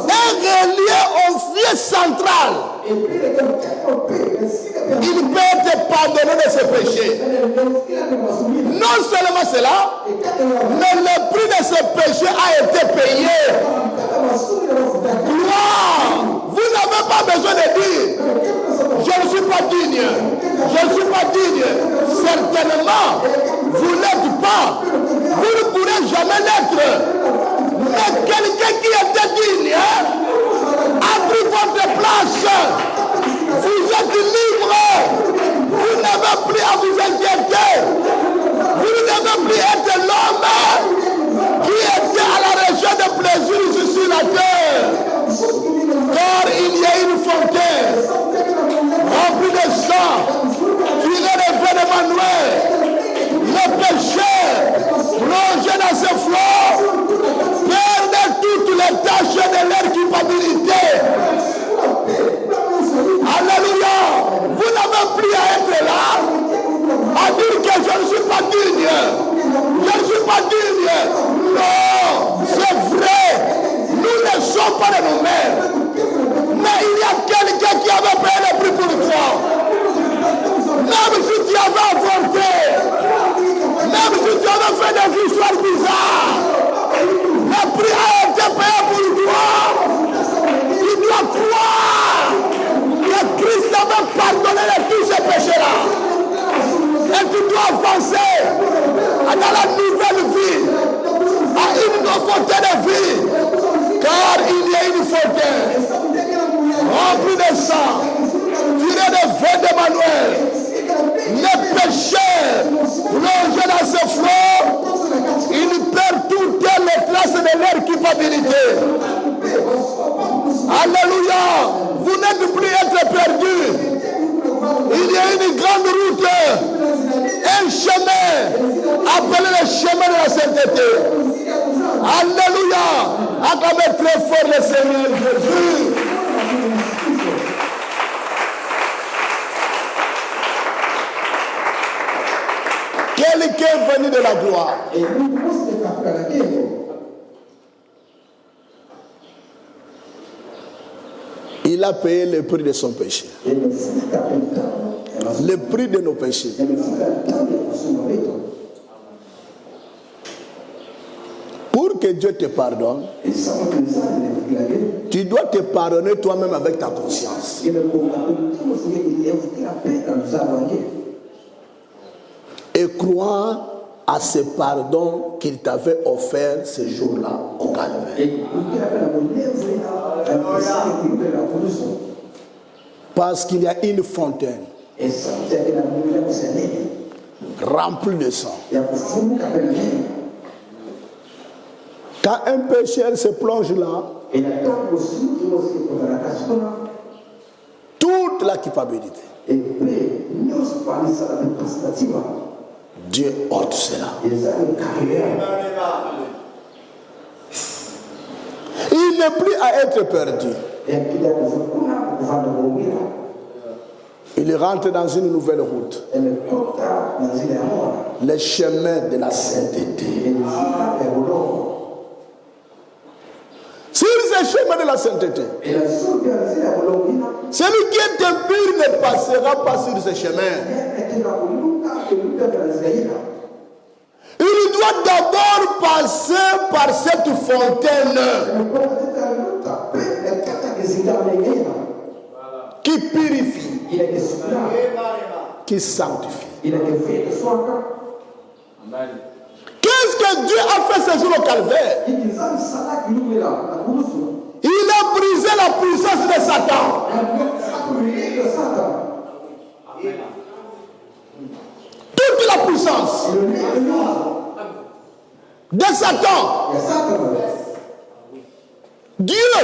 est relié au fief central, il peut être pardonné de ses péchés. Non seulement cela, mais le prix de ses péchés a été payé. Gloire! Vous n'avez pas besoin de dire je ne suis pas digne, je ne suis pas digne. Certainement, vous n'êtes pas, vous ne pourrez jamais l'être. Mais quelqu'un qui était digne a pris votre place. Vous êtes libre. Vous n'avez plus à vous inquiéter. Vous ne devez plus être l'homme qui était à la recherche de plaisir ici sur la terre. Car il y a une fontaine remplie de sang qui est le vin d'Emmanuel. Le péché plongé dans ses flots perd que je ne suis pas digne. Je ne suis pas digne. Non, c'est vrai. Nous ne sommes pas de nous-mêmes. Mais il y a quelqu'un qui avait payé le prix pour toi. Même si tu avais avorté, même si tu avais fait des histoires bizarres, le prix a été payé pour toi. Tu dois croire que Christ avait pardonné de tous ces péchés-là. Et tu dois avancer dans la nouvelle vie, à une nouveauté de vie. Car il y a une fontaine remplie de sang, tirée de vin d'Emmanuel. Les péchés plongés dans ce flot, ils perdent toutes les traces de leur culpabilité. Alléluia. Vous n'êtes plus être perdus. Il y a une grande route, un chemin appelé le chemin de la sainteté. Alléluia. Acclamez très fort le Seigneur Jésus. Quelqu'un est venu de la gloire. Il a payé le prix de son péché. Le prix de nos péchés. Pour que Dieu te pardonne, tu dois te pardonner toi-même avec ta conscience. Et croire à ce pardon qu'il t'avait offert ce jour-là au Calvaire. Parce qu'il y a une fontaine remplie de sang. Quand un pécheur se plonge là, toute la culpabilité, Dieu ôte cela. Il n'est plus à être perdu. Il rentre dans une nouvelle route. Le chemin de la sainteté. Sur ce chemin de la sainteté, celui qui est impur ne passera pas sur ce chemin. Il doit d'abord passer par cette fontaine qui purifie, qui sanctifie. Qu'est-ce que Dieu a fait ce jour au Calvaire? Il a brisé la puissance de Satan. Toute la puissance de Satan. Dieu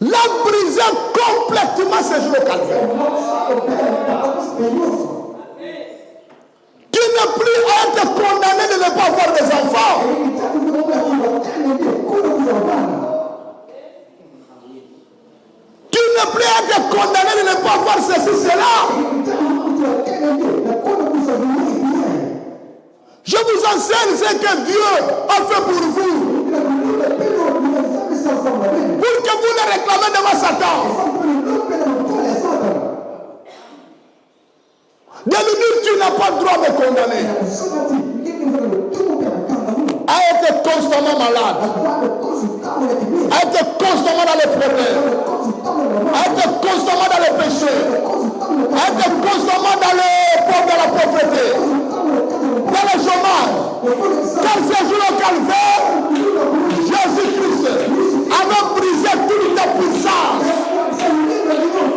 l'a brisé complètement ce jour au Calvaire. Tu n'es plus à être condamné de ne pas avoir des enfants. Tu n'es plus à être condamné de ne pas avoir ceci, cela. Je vous enseigne ce que Dieu a fait pour vous. Pour que vous le réclamez devant Satan. De lui dire tu n'as pas le droit de condamner. A été constamment malade. A été constamment dans les problèmes. A été constamment dans les péchés. A été constamment dans les pauvres de la pauvreté. Dans le chômage. Quand ce jour au Calvaire, Jésus-Christ avait brisé toute ta puissance.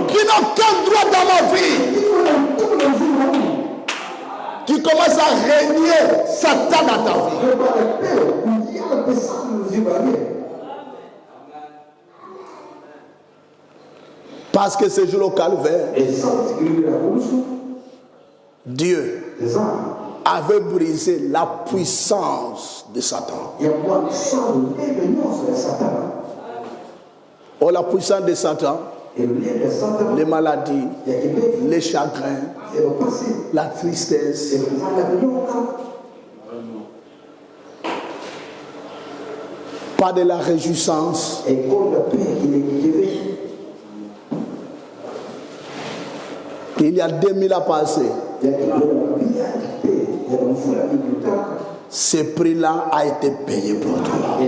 Qui n'a aucun droit dans ma vie. Tu commences à régner Satan dans ta vie. Parce que ce jour au Calvaire, Dieu avait brisé la puissance de Satan. Oh, la puissance de Satan les maladies, les chagrins, la tristesse. Pas de la réjouissance. Il y a 2000 à passer. Ce prix-là a été payé pour toi.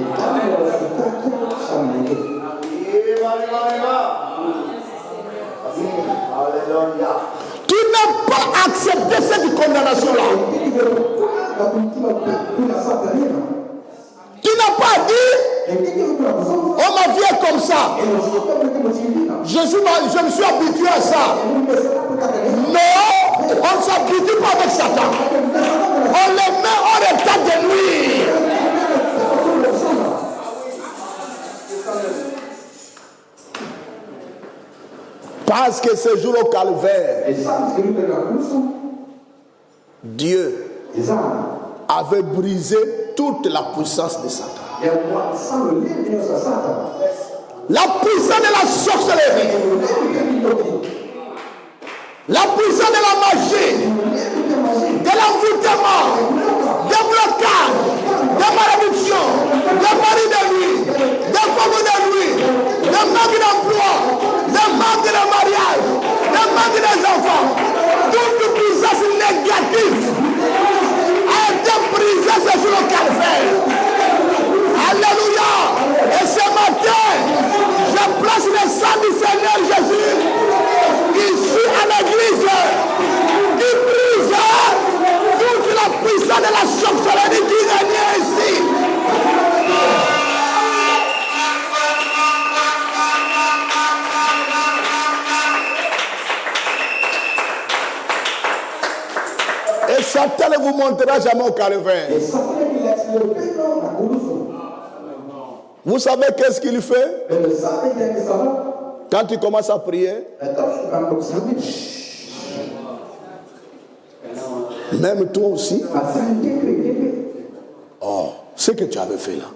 Tu n'as pas accepté cette condamnation-là. Tu n'as pas dit, oh ma vie est comme ça. Je me suis habitué à ça. Non, on ne s'habitue pas avec Satan. On le met hors état de nuire. Parce que ce jour au calvaire, Dieu avait brisé toute la puissance de Satan. La puissance de la sorcellerie, la puissance de la magie, de l'envoûtement, des blocages, des malédictions, des maris de nuit, des femmes de nuit, des manques d'emploi, des manques de mariage, des manques des enfants. Toute puissance négative a été brisée ce jour au calvaire. Alléluia. Et ce matin, je place le sang du Seigneur Jésus ici à l'église qui brise toute la puissance de la sorcellerie qui régnait ici. Et Satan ne vous montrera jamais au calvaire. Vous savez qu'est-ce qu'il fait? Quand tu commences à prier, même toi aussi, oh, ce que tu avais fait là,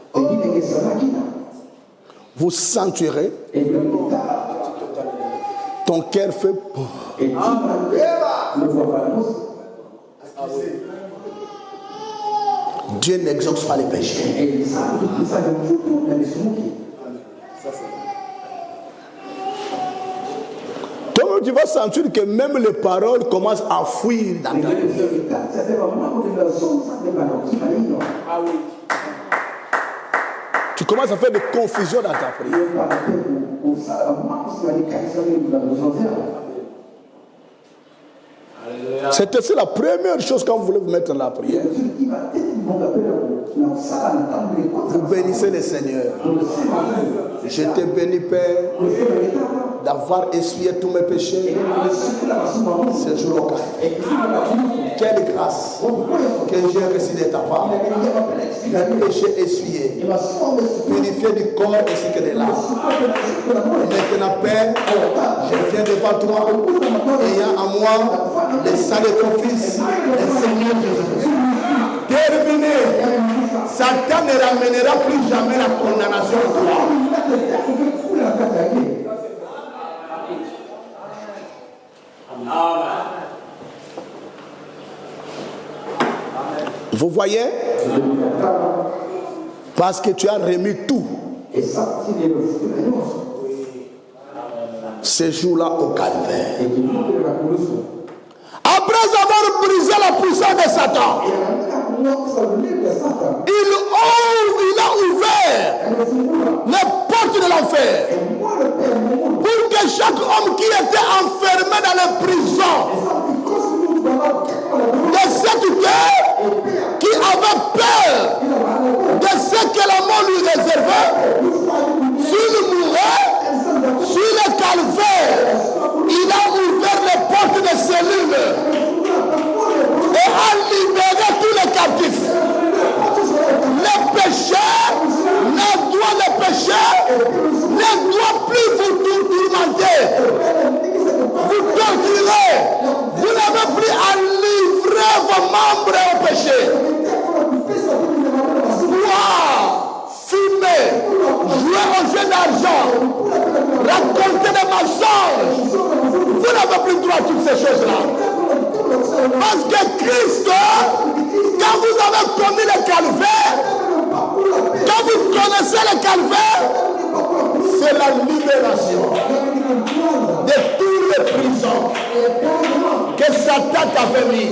vous sentirez, ton cœur fait Dieu n'exauce pas les péchés. Toi-même, tu vas sentir que même les paroles commencent à fuir dans ta vie. Tu commences à faire des confusions dans ta prière. C'était la première chose quand vous voulez vous mettre dans la prière. Vous bénissez le Seigneur. Je te bénis, Père, d'avoir essuyé tous mes péchés ce jour-là. Quelle grâce que j'ai reçue de ta part. Mes péchés essuyés, purifiés du corps ainsi que de l'âme. Maintenant, Père, je viens devant toi, ayant en moi le sang de ton Fils, le Seigneur Jésus. Terminé. Satan ne ramènera plus jamais la condamnation à toi. Vous voyez? Parce que tu as remis tout. Ce jour-là au calvaire. Après avoir brisé la puissance de Satan, il a ouvert les portes de l'enfer pour que chaque homme qui était enfermé dans les prisons de cette terre, qui avait peur de ce que la mort lui réservait, s'il mourait sur le calvaire, il a ouvert les portes de cellules et a libéré tous les captifs. Les pécheurs, les pécheurs ne doivent plus vous tourmenter, vous torturer, choses-là. Parce que Christ, quand vous avez commis le calvaire, quand vous connaissez le calvaire, c'est la libération de toutes les prisons que Satan t'avait mis.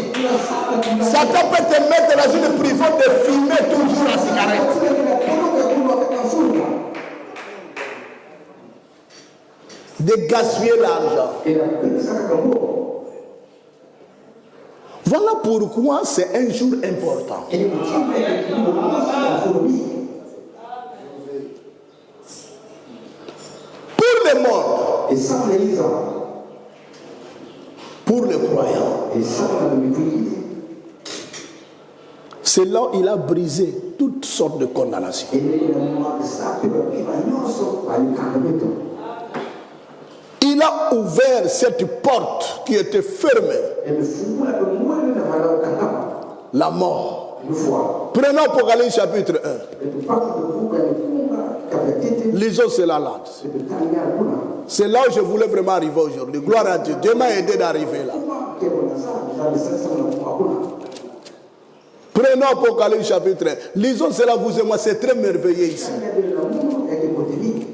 Satan peut te mettre dans une prison de fumer toujours la cigarette. De gaspiller l'argent. Voilà pourquoi c'est un jour important. Pour le monde, pour les croyants, c'est là où il a brisé toutes sortes de condamnations. Il a ouvert cette porte qui était fermée. La mort. Prenons Apocalypse chapitre 1. Lisons cela là. C'est là où je voulais vraiment arriver aujourd'hui. Gloire à Dieu. Dieu m'a aidé d'arriver là. Prenons Apocalypse chapitre 1. Lisons cela, vous et moi, c'est très merveilleux ici.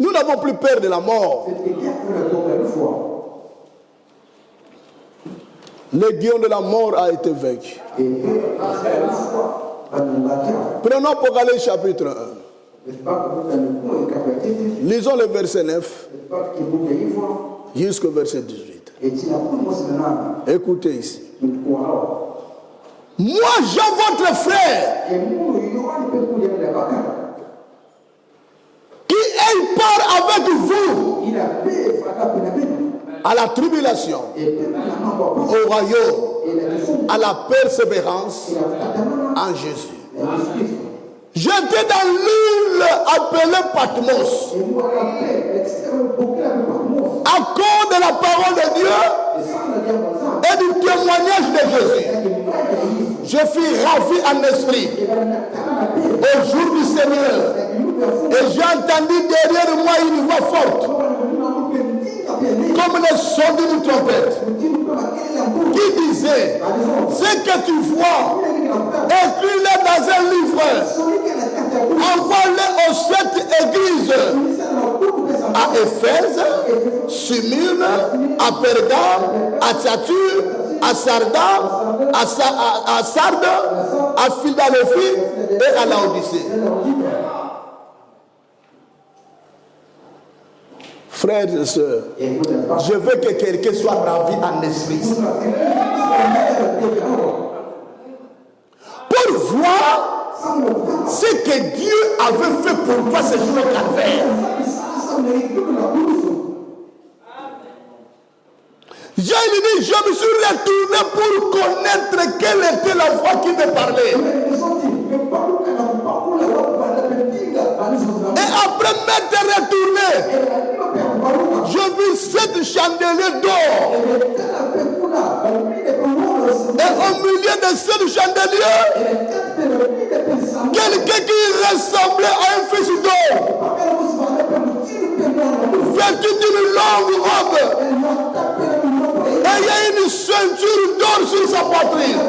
Nous n'avons plus peur de la mort. L'aiguillon de la mort a été vaincu. Prenons Apocalypse chapitre 1. Lisons le verset 9 jusqu'au verset 18. Écoutez ici. Moi, Jean, votre frère, qui est part avec vous à la tribulation, au royaume, à la persévérance en Jésus. J'étais dans l'île appelée Patmos. À cause de la parole de Dieu et du témoignage de Jésus, je fus ravi en esprit au jour du Seigneur. Et j'ai entendu derrière moi une voix forte, comme le son d'une trompette, qui disait: ce que tu vois, écris-le dans un livre, envoie-le aux 7 églises, à Éphèse, Smyrne, à Pergame, à Thyatire, à Sardes, à Philadelphie et à Laodicée. Frères et sœurs, je veux que quelqu'un soit ravi en esprit. Pour voir ce que Dieu avait fait pour toi ce jour au calvaire. J'ai dit, je me suis retourné pour connaître quelle était la voix qui me parlait. Et après m'être retourné, je vis 7 chandeliers d'or. Et au milieu de 7 chandeliers, quelqu'un qui ressemblait à un fils d'or, vêtu d'une longue robe, et il y a une ceinture d'or sur sa poitrine.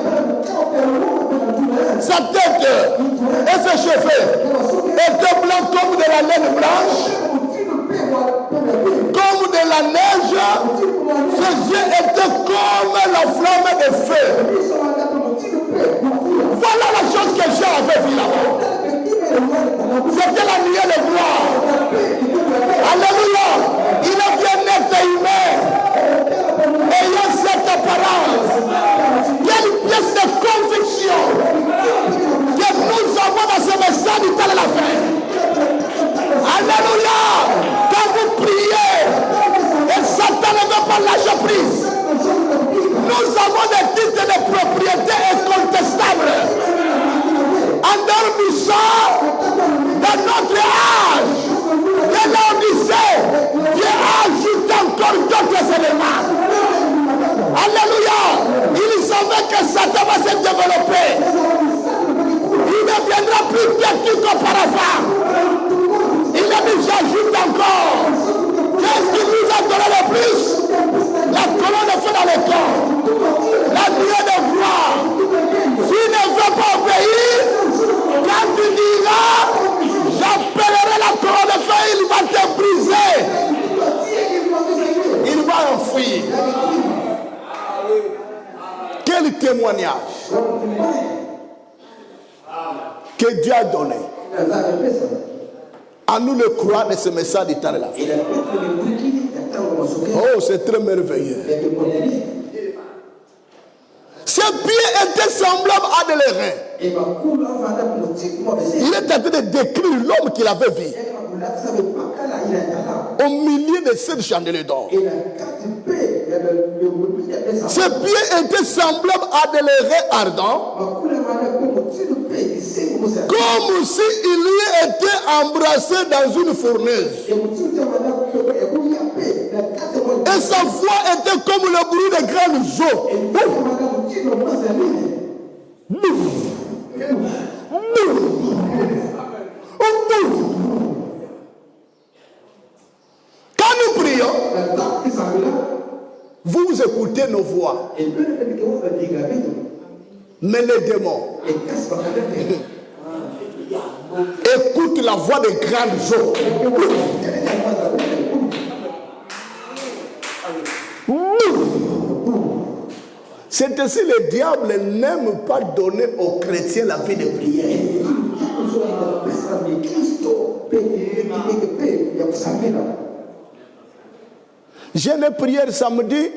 Sa tête et ses cheveux étaient blancs comme de la laine blanche, comme de la neige. Ses yeux étaient comme la flamme de feu. Voilà la chose que Jean avait vue là-bas. C'était la nuée de gloire. Alléluia. Il a vu un être humain ayant cette apparence. Quelle pièce de conviction que nous avons dans ce message du temps de la fin. Alléluia. Quand vous priez et Satan ne veut pas lâcher prise, nous avons des titres de propriété incontestables. En dormissant dans notre âge, et là on disait, Dieu ajoute encore d'autres éléments. Alléluia. Il savait que Satan va se développer. Il ne viendra plus têtu qu'auparavant. Il a dit, j'ajoute encore. Qu'est-ce qu'il nous a donné le plus? La colonne de feu dans le corps. Quel témoignage que Dieu a donné. À nous le croire de ce message du temps de la fin. Oh, c'est très merveilleux. Ses pieds étaient semblables à des reins. Il est en train de décrire l'homme qu'il avait vu au milieu de 7 chandeliers d'or. Ses pieds étaient semblables à des reins ardents, comme s'il lui était embrassé dans une fournaise. Et sa voix était comme le bruit de grandes eaux. Quand nous prions, vous écoutez nos voix. Mais les démons écoutent la voix des grandes eaux. C'est ainsi le diable n'aime pas donner aux chrétiens la vie de prière. J'ai une prière samedi.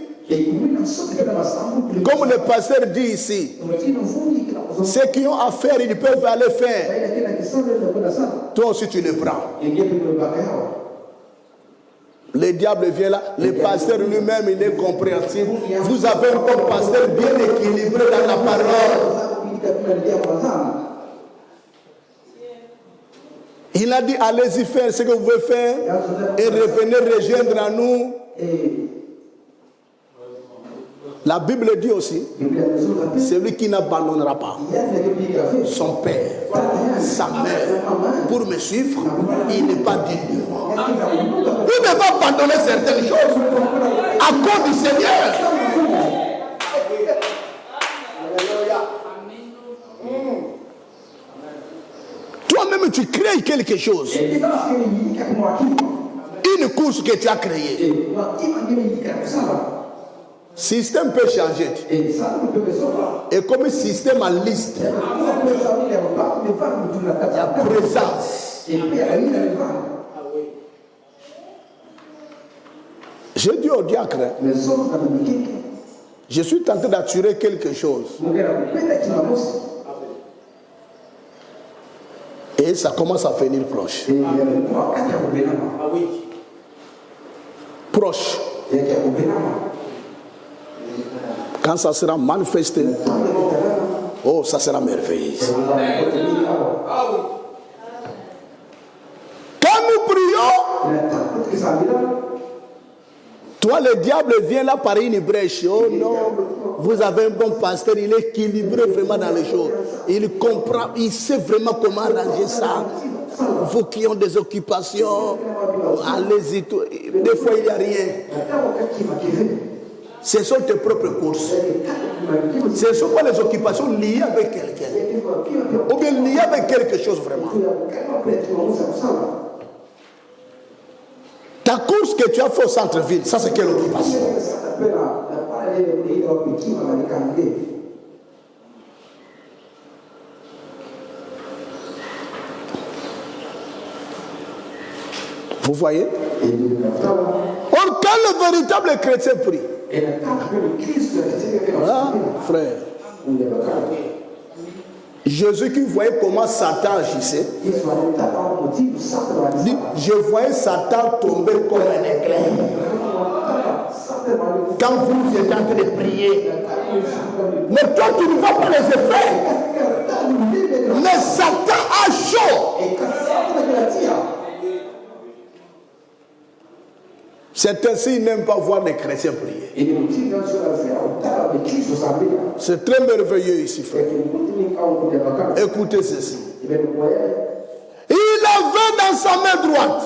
Comme le pasteur dit ici, ceux qui ont affaire, ils peuvent aller faire. Toi aussi tu le prends. Le diable vient là, le pasteur lui-même il est compréhensible. Vous avez un bon pasteur bien équilibré dans la parole. Il a dit allez-y faire ce que vous pouvez faire et revenez rejoindre à nous. La Bible dit aussi, celui qui n'abandonnera pas son père, sa mère, pour me suivre, il n'est pas digne de moi. Vous devez abandonner certaines choses à cause du Seigneur. Toi-même, tu crées quelque chose. Une course que tu as créée. Système peut changer. Et comme système en liste, il y a présence. J'ai dit au diacre, je suis tenté d'attirer quelque chose. Et ça commence à venir proche. Proche. Quand ça sera manifesté, oh, ça sera merveilleux. Quand nous prions, toi, le diable vient là par une brèche. Oh non, vous avez un bon pasteur, il est équilibré vraiment dans les choses. Il comprend, il sait vraiment comment arranger ça. Vous qui avez des occupations, allez-y. Des fois, il n'y a rien. Ce sont tes propres courses. Ce ne sont pas les occupations liées avec quelqu'un. Ou bien liées avec quelque chose vraiment. Ta course que tu as fait au centre-ville, ça c'est quelle occupation? Vous voyez? Or, quand le véritable chrétien prie, ah, frère, Jésus qui voyait comment Satan agissait, dit, je voyais Satan tomber comme un éclair. Quand vous êtes en train de prier, mais toi tu ne vois pas les effets. Mais Satan a chaud. C'est ainsi, il n'aime pas voir les chrétiens prier. C'est très merveilleux ici, frère. Écoutez ceci. Il avait dans sa main droite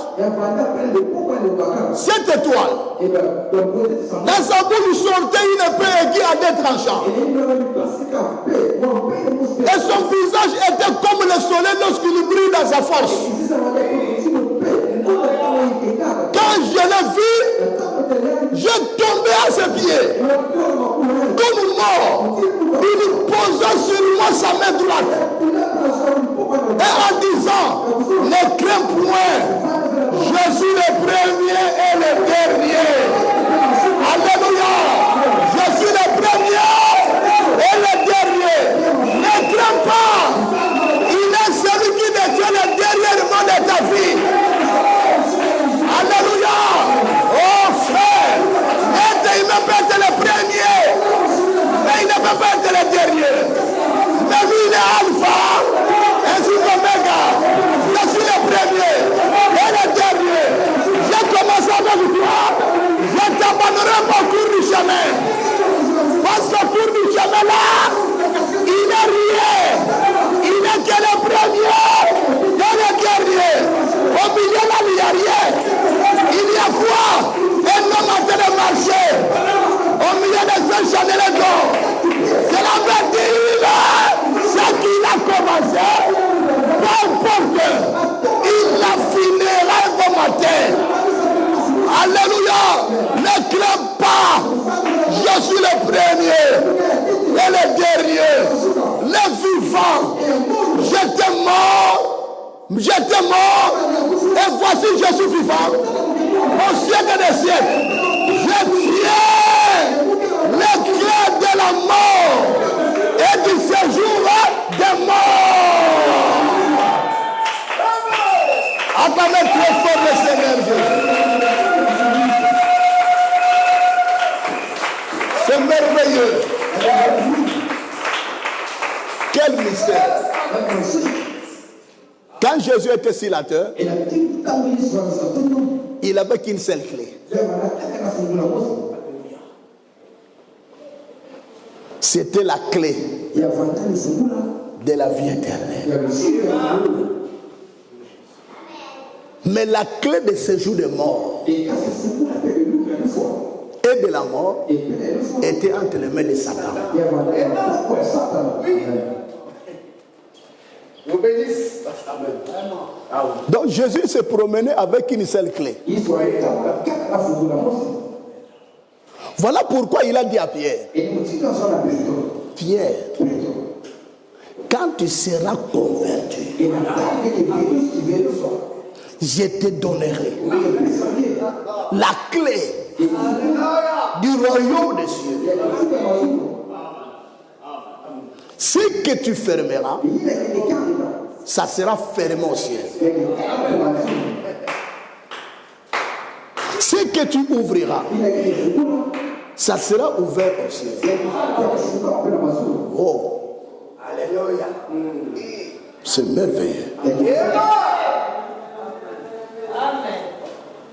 cette étoile. Dans sa bouche sortait une épée aiguë à deux tranchants. Et son visage était comme le soleil lorsqu'il brille dans sa force. Quand je l'ai vu, je tombais à ses pieds, comme mort. levant sa main droite et en disant, ne crains point, je suis le premier et le dernier. Alléluia. Je suis le premier et le dernier. Ne crains pas. Il est celui qui détient le dernier mot de ta vie. Alléluia. Oh frère, être humain peut être le premier, mais il ne peut pas être le dernier. Mais lui, il est alpha ainsi qu'oméga. Je suis le premier et le dernier. J'ai commencé avec toi. Je ne t'abandonnerai pas au cours du chemin. Parce qu'au cours du chemin là, il n'est rien. Il n'est que le premier et le dernier. Au milieu là, il n'y a rien. Il y a quoi? Un homme en train de marcher. Au milieu de ce Chanel d'or. C'est la bêtise. Ce qu'il a commencé. Peu importe. Il la finira un bon matin. Alléluia. Ne crains pas. Je suis le premier et le dernier. Le vivant. J'étais mort. Et voici je suis vivant. Au siècle des siècles. Je tiens les clés de la mort et du séjour des morts. Acclamez très fort le Seigneur Jésus. C'est merveilleux. Quel mystère. Quand Jésus était sur la terre, il n'avait qu'une seule clé. C'était la clé de la vie éternelle. Mais la clé de séjour de mort et de la mort était entre les mains de Satan. Donc Jésus se promenait avec une seule clé. Voilà pourquoi il a dit à Pierre, Pierre, quand tu seras converti, je te donnerai la clé du royaume des cieux. Ce que tu fermeras, ça sera fermé au ciel. Ce que tu ouvriras, ça sera ouvert au ciel. Oh, alléluia. C'est merveilleux.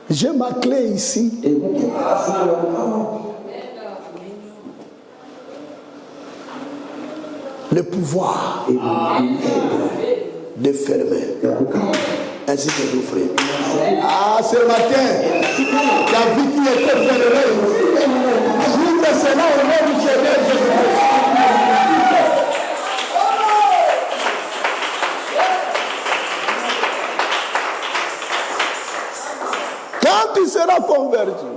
J'ai ma clé ici. Le pouvoir de fermer ainsi que d'ouvrir. Ah, ce matin, la vie qui était fermée, j'ouvre cela au nom du Seigneur Jésus-Christ. Quand tu seras converti,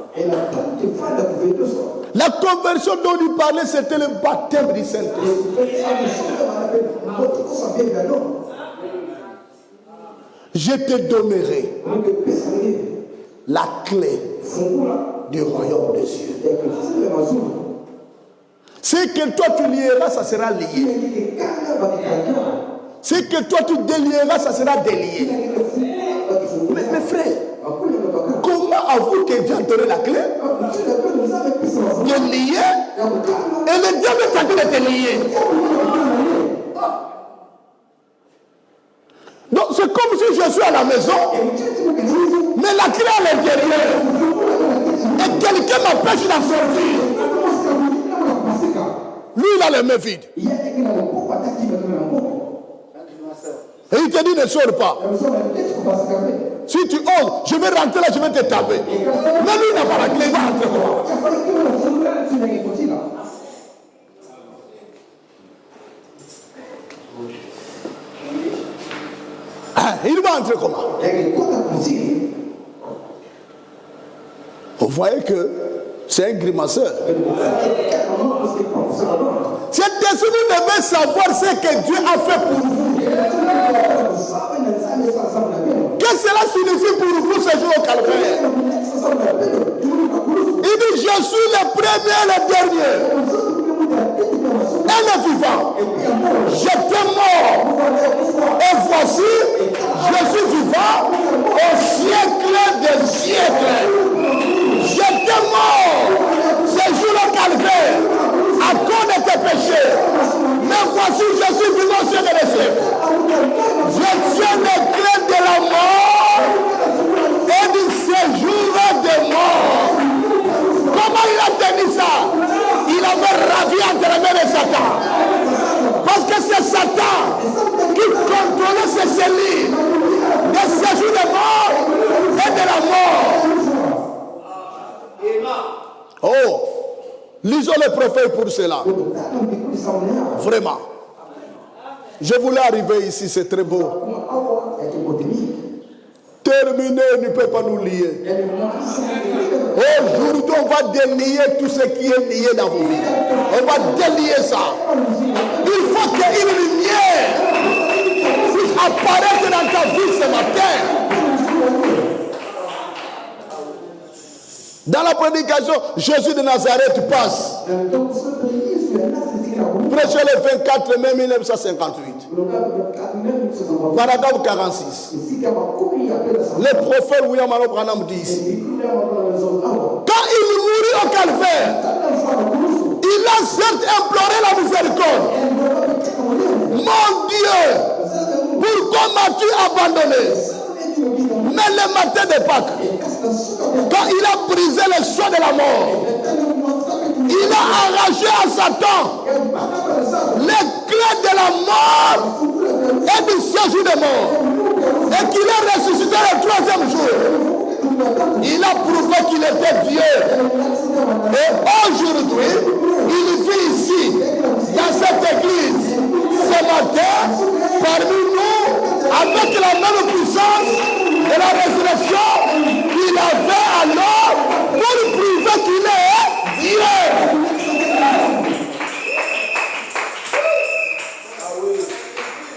la conversion dont il parlait, c'était le baptême du Saint-Esprit. Je te donnerai la clé du royaume des cieux. Ce que toi tu lieras, ça sera lié. Ce que toi tu délieras, ça sera délié. Mais frère, comment avoue que Dieu a donné la clé de lier et le diable est en train de te lier? Donc c'est comme si je suis à la maison, mais la clé à l'intérieur. Et quelqu'un m'empêche d'en sortir. Lui, il a les mains vides. Et il te dit ne sors pas. Si tu oses, je vais rentrer là, je vais te taper. Mais lui, il n'a pas la clé, il va rentrer comment? Il va entrer comment? Vous voyez que c'est un grimaceur. Cette Maintenant, si vous devez savoir ce que Dieu a fait pour vous, qu'est-ce que cela signifie pour vous ce jour au calvaire? Il dit, je suis le premier et le dernier. Et le vivant. J'étais mort. Et voici, je suis vivant au siècle des siècles. J'étais mort ce jour au calvaire à cause de tes péchés. Mais voici, je suis vivant au siècle des siècles. Je tiens les clés de la mort et du séjour des morts. Comment il a tenu ça? Il avait ravi entre les mains de Satan. Parce que c'est Satan qui contrôlait ces cellules, des séjours de mort et de la mort. Oh, lisons les prophètes pour cela. Vraiment. Je voulais arriver ici, c'est très beau. Terminé ne peut pas nous lier. Aujourd'hui, on va délier tout ce qui est lié dans vos vies. On va délier ça. Il faut qu'une lumière puisse apparaître dans ta vie ce matin. Dans la prédication, Jésus de Nazareth passe. Prêchez le 24 mai 1958. Paragraphe 46. Le prophète William Allen Branham dit ici, quand il mourut au calvaire, il a certes imploré la miséricorde. Mon Dieu, pourquoi m'as-tu abandonné? Mais le matin de Pâques, quand il a brisé le sceau de la mort, il a arraché à Satan les clés de la mort et du séjour de mort. Et qu'il est ressuscité le troisième jour. Il a prouvé qu'il était Dieu. Et aujourd'hui, il vit ici, dans cette église, ce matin, parmi nous, avec la même puissance de la résurrection qu'il avait alors pour prouver qu'il est Dieu.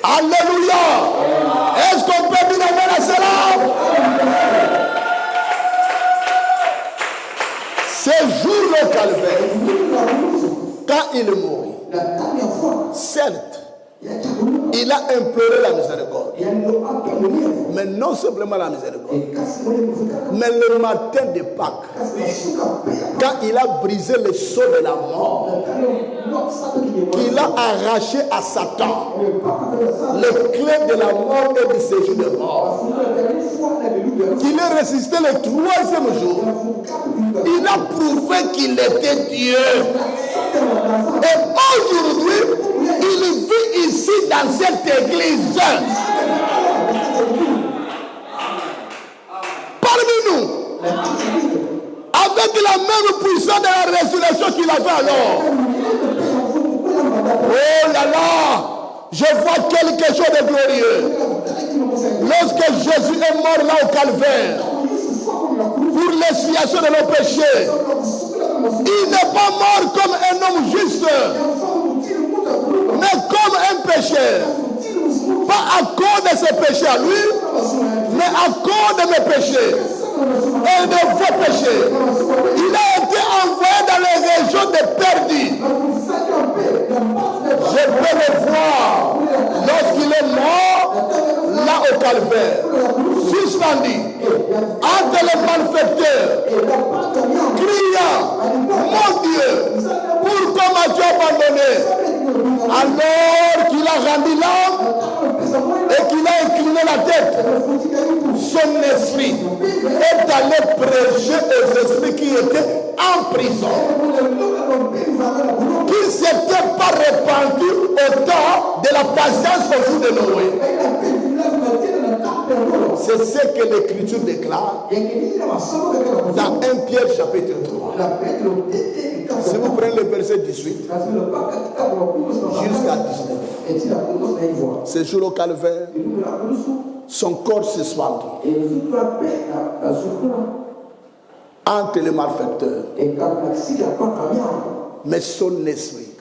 Alléluia. Est-ce qu'on peut dire amen à cela? Ce jour le calvaire, quand il mourut, certes, il a imploré la miséricorde. Mais non simplement la miséricorde. Mais le matin de Pâques, quand il a brisé le sceau de la mort, il a arraché à Satan les clés de la mort et du séjour de mort, qu'il est ressuscité le troisième jour, il a prouvé qu'il était Dieu. Et aujourd'hui, il vit ici dans cette église. Parmi nous, avec la même puissance de la résurrection qu'il avait alors. Oh là là, je vois quelque chose de glorieux. Lorsque Jésus est mort là au calvaire, pour l'expiation de nos péchés, il n'est pas mort comme un homme juste, mais comme un pécheur. Pas à cause de ses péchés à lui, mais à cause de mes péchés et de vos péchés. Il a été envoyé dans les régions des perdus. Je peux le voir lorsqu'il est mort là au calvaire, suspendu entre les malfaiteurs, criant, mon Dieu, pourquoi m'as-tu abandonné? Alors qu'il a rendu l'âme et qu'il a incliné la tête, son esprit est allé prêcher aux esprits qui étaient en prison, qui ne s'étaient pas répandus au temps de la patience au jour de Noé. C'est ce que l'Écriture déclare dans 1 Pierre chapitre 3. Si vous prenez le verset 18 jusqu'à 19, ce jour au calvaire, son corps suspendu entre les malfaiteurs, mais son esprit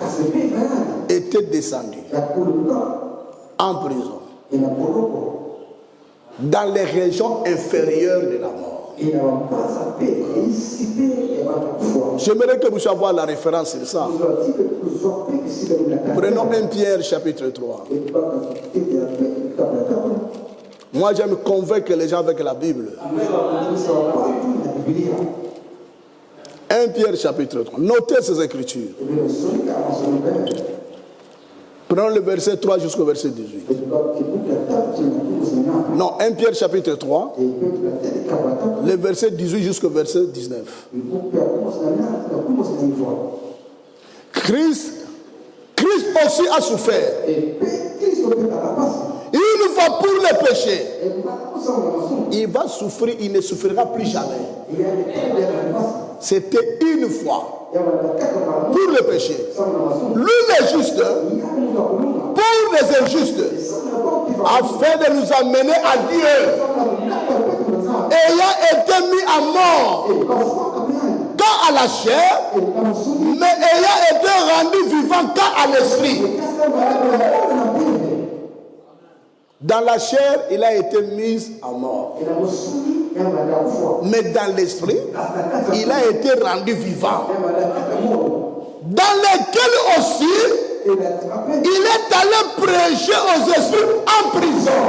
était descendu en prison dans les régions inférieures de la mort. J'aimerais que vous sachiez la référence sur ça. Prenons 1 Pierre chapitre 3. Moi, j'aime convaincre les gens avec la Bible. 1 Pierre chapitre 3. Notez ces écritures. Prenons le verset 3 jusqu'au verset 18. Non, 1 Pierre chapitre 3, le verset 18 jusqu'au verset 19. Christ aussi a souffert. Une fois pour les péchés. Il va souffrir, il ne souffrira plus jamais. C'était une fois pour le péché. Lui les justes pour les injustes, afin de nous amener à Dieu, ayant été mis à mort quand à la chair, mais ayant été rendu vivant quand à l'esprit. Dans la chair, il a été mis à mort. Mais dans l'esprit, il a été rendu vivant. Dans lequel aussi, il est allé prêcher aux esprits en prison.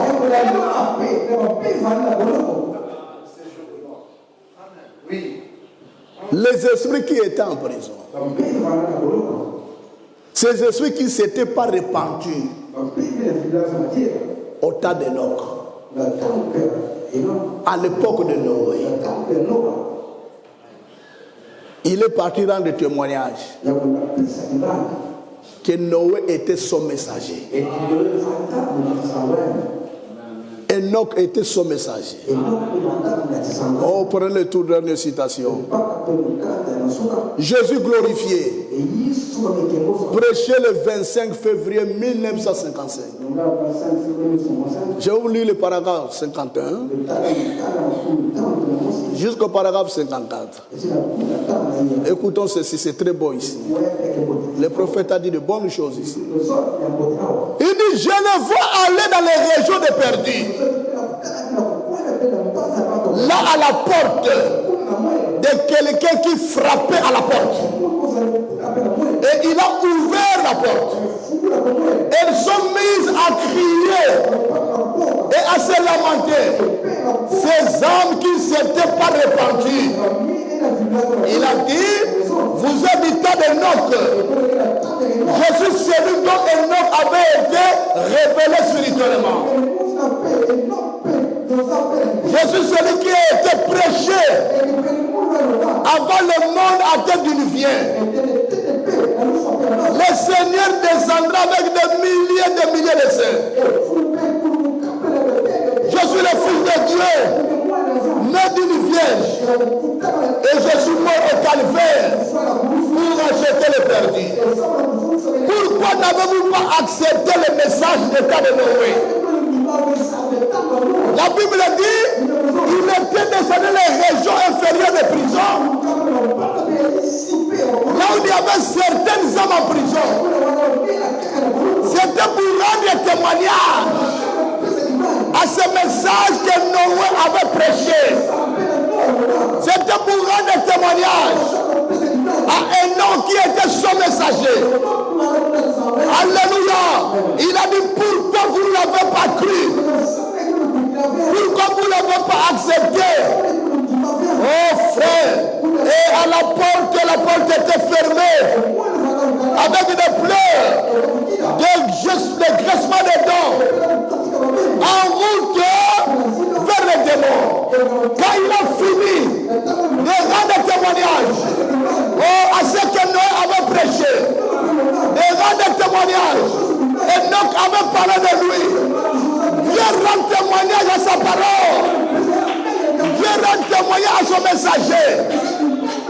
Les esprits qui étaient en prison. Ces esprits qui ne s'étaient pas répandus au temps d'Enoch, à l'époque de Noé. Il est parti rendre témoignage que Noé était son messager. Enoch était son messager. Oh, prenez le tour de dernière citation. Jésus glorifié, prêché le 25 février 1955. Je vais vous lire le paragraphe 51 jusqu'au paragraphe 54. Écoutons ceci, c'est très beau ici. Le prophète a dit de bonnes choses ici. Il dit, je le vois aller dans les régions des perdus. Là à la porte de quelqu'un qui frappait à la porte. Et il a ouvert la porte. Elles sont mises à crier et à se lamenter. Ces âmes qui ne s'étaient pas répandues. Il a dit, vous habitants d'Enoch, je suis celui dont Enoch avait été révélé spirituellement. Je suis celui qui a été prêché avant le monde à tête d'une vient. Le Seigneur descendra avec des milliers de saints. Je suis le Fils de Dieu, né d'une vierge. Et je suis mort au calvaire pour racheter les perdus. Pourquoi n'avez-vous pas accepté le message de cas de Noé? La Bible dit, il était descendu dans les régions inférieures des prisons. Là où il y avait certaines âmes en prison. C'était pour rendre témoignage à ce message que Noé avait prêché. C'était pour rendre témoignage à Enoch qui était son messager. Alléluia. Il a dit, pourquoi vous ne l'avez pas cru? Pourquoi vous ne l'avez pas accepté? Oh frère, et à la porte était fermée, avec des pleurs, des graissements de dents, en route vers les démons. Quand il a fini de rendre témoignage à ce que Noé avait prêché, de rendre témoignage, Enoch avait parlé de lui. Dieu rend témoignage à sa parole. Dieu rend témoignage à son messager.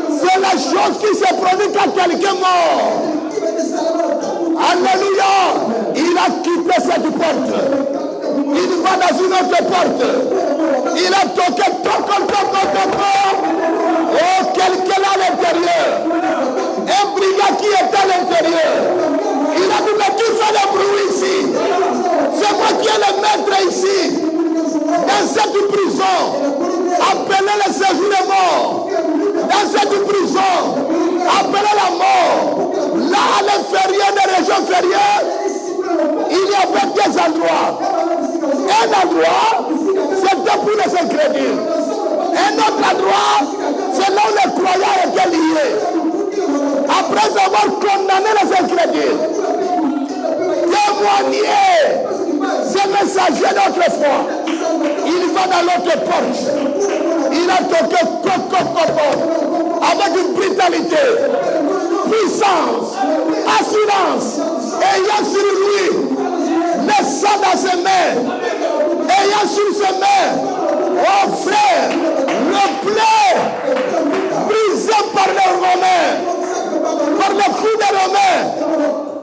C'est la chose qui se produit quand quelqu'un est mort. Alléluia. Il a quitté cette porte. Il va dans une autre porte. Il a toqué, oh, quelqu'un à l'intérieur. Un brigand qui est à l'intérieur. Il a dit, mais arrivé ici, dans cette prison, appelée le séjour des morts, dans cette prison, appelée la mort, là à l'inférieur des régions inférieures, il y avait deux endroits. Un endroit, c'était pour les incrédules. Un autre endroit, c'est là où les croyants étaient liés. Après avoir condamné les incrédules, témoigner ces messagers d'autrefois, il va dans l'autre porte. Il a toqué avec une brutalité, puissance, assurance, ayant sur lui le sang dans ses mains, ayant sur ses mains, oh frère, le blé brisé par les Romains, par le coup des Romains,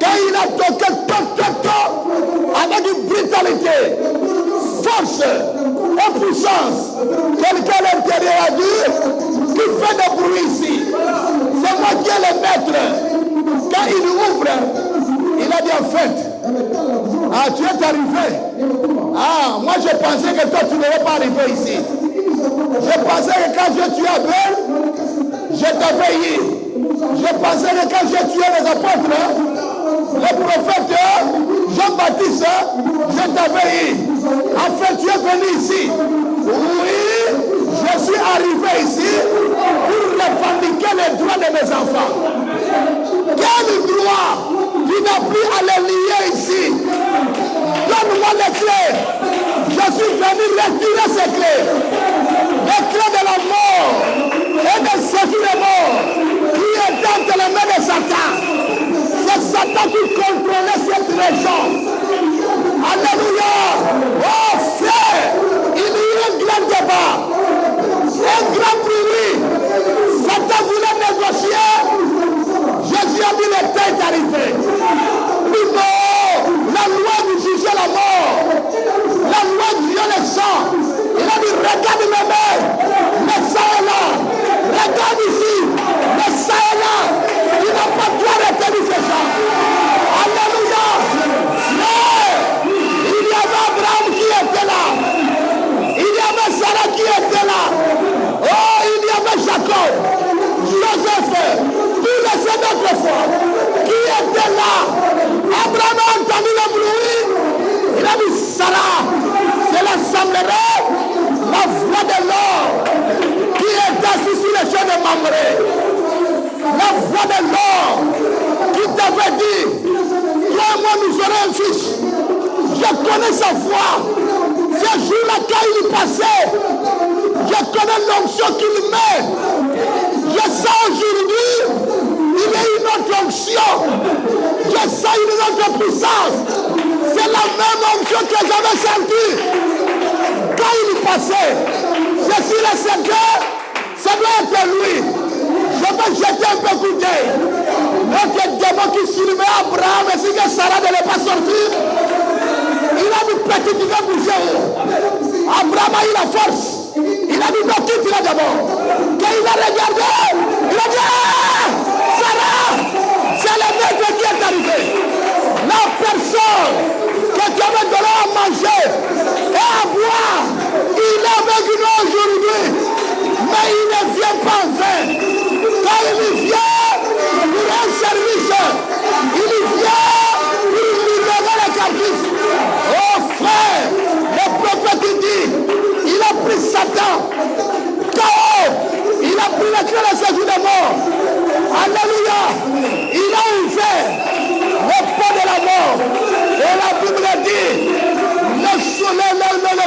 quand il a toqué avec une brutalité, force et puissance. Quelqu'un à l'intérieur a dit, qui fait des bruits ici, c'est moi qui est le maître. Quand il ouvre, il a dit en fait, tu es arrivé. Moi je pensais que toi tu n'aurais pas arrivé ici. Je pensais que quand j'ai tué Abel, je t'avais eu. Je pensais que quand j'ai tué les apôtres, le prophète Jean-Baptiste, je t'avais eu. Enfin, tu es venu ici. Oui, je suis arrivé ici pour revendiquer les droits de mes enfants. Quel droit? Tu n'as plus à les lier ici. Donne-moi les clés. Je suis venu retirer ces clés. Les clés de la mort et de séjour des morts qui est entre les mains de Satan. C'est Satan qui contrôlait cette région. Alléluia. Oh frère, il y a eu un grand débat, un grand bruit. Satan voulait négocier. Jésus a dit le temps est arrivé. Mais non, la loi nous jugeait la mort. La loi jugeait le sang. Il a dit regarde mes mains, le sang est là. Regarde ici, le sang est là. Il n'a pas droit de retenir ce sang. Alléluia. Frère, il y avait Abraham qui était là. Il y avait Sarah qui était là. Oh, il y avait Jacob, Joseph, tous les saints d'autrefois qui étaient là. Abraham a entendu le bruit. Il a dit Sarah, cela semblerait la voix de l'or qui est assis sur les champs de Mamré. La voix de l'or qui t'avait dit, toi et moi nous aurons un fils. Je connais sa voix. Ce jour-là, quand il passait, je connais l'onction qu'il met. Je sens aujourd'hui, il y a une autre onction. Je sens une autre puissance. C'est la même onction que j'avais sentie. Quand il passait, je suis le secret, ça doit être lui. Je vais jeter un peu coup d'œil. Notre démon qui surveille Abraham et si que Sarah ne l'est pas sortie, il a dit petit, tu vas bouger. Abraham a eu la force. Il a dit non, quitte-la d'abord. Quand il a regardé, il a dit Sarah, c'est le maître qui est arrivé. La personne que tu avais donné à manger et à boire, il est avec nous aujourd'hui. Mais il ne vient pas en vain. Quand il vient pour un service, il vient pour libérer les captifs. Oh frère, le prophète dit, il a pris Satan, KO, il a pris la clé de la séjour des morts. Alléluia, il a ouvert le pont de la mort. Et la Bible dit, le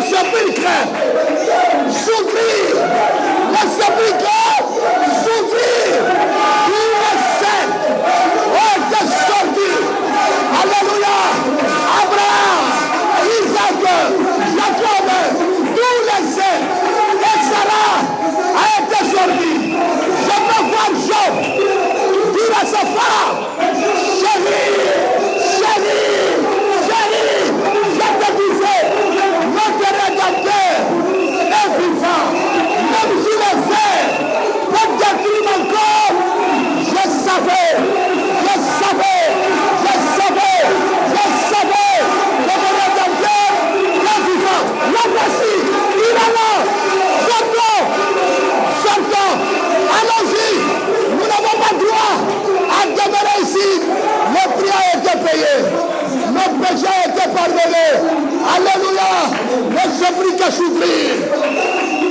sépulcre s'ouvrit, le sépulcre s'ouvrit, il est saint, oh, était sorti, pardonner. Alléluia. Les esprits qui s'ouvrir.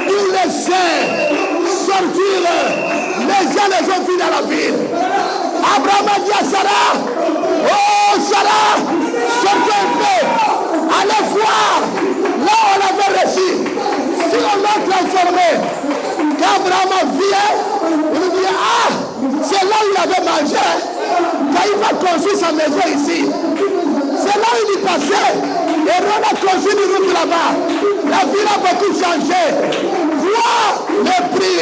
Tous les saints sortir. Les gens les ont vus dans la ville. Abraham a dit à Sarah, oh Sarah, sortez un peu. Allez voir. Là on l'avait reçu. Si on l'a transformé. Quand Abraham vient, il lui dit, ah, c'est là où il avait mangé. Quand il va construire sa maison ici. C'est là où il y passait. Et on a construit une route là-bas. La ville a beaucoup changé. Quoi? Le prix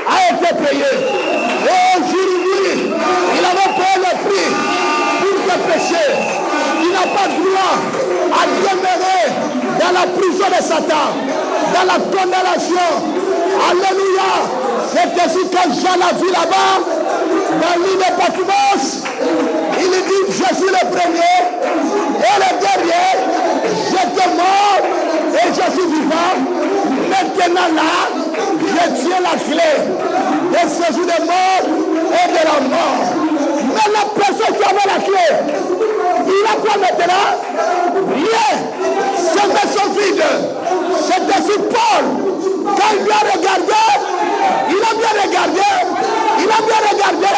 a été payé. Aujourd'hui, il avait payé le prix pour tes péchés. Il n'a pas droit à demeurer dans la prison de Satan, dans la condamnation. Alléluia. C'est ainsi que Jean l'a vu là-bas, dans l'île de Patmos. Il dit, je suis le premier et le dernier. J'étais mort et je suis vivant. Maintenant là, je tiens la clé de ce jour de mort et de la mort. Mais la personne qui avait la clé, il a quoi maintenant? Rien. Ses mains sont vides. C'est ainsi Paul. Quand il a regardé, il a bien regardé. Il a bien regardé.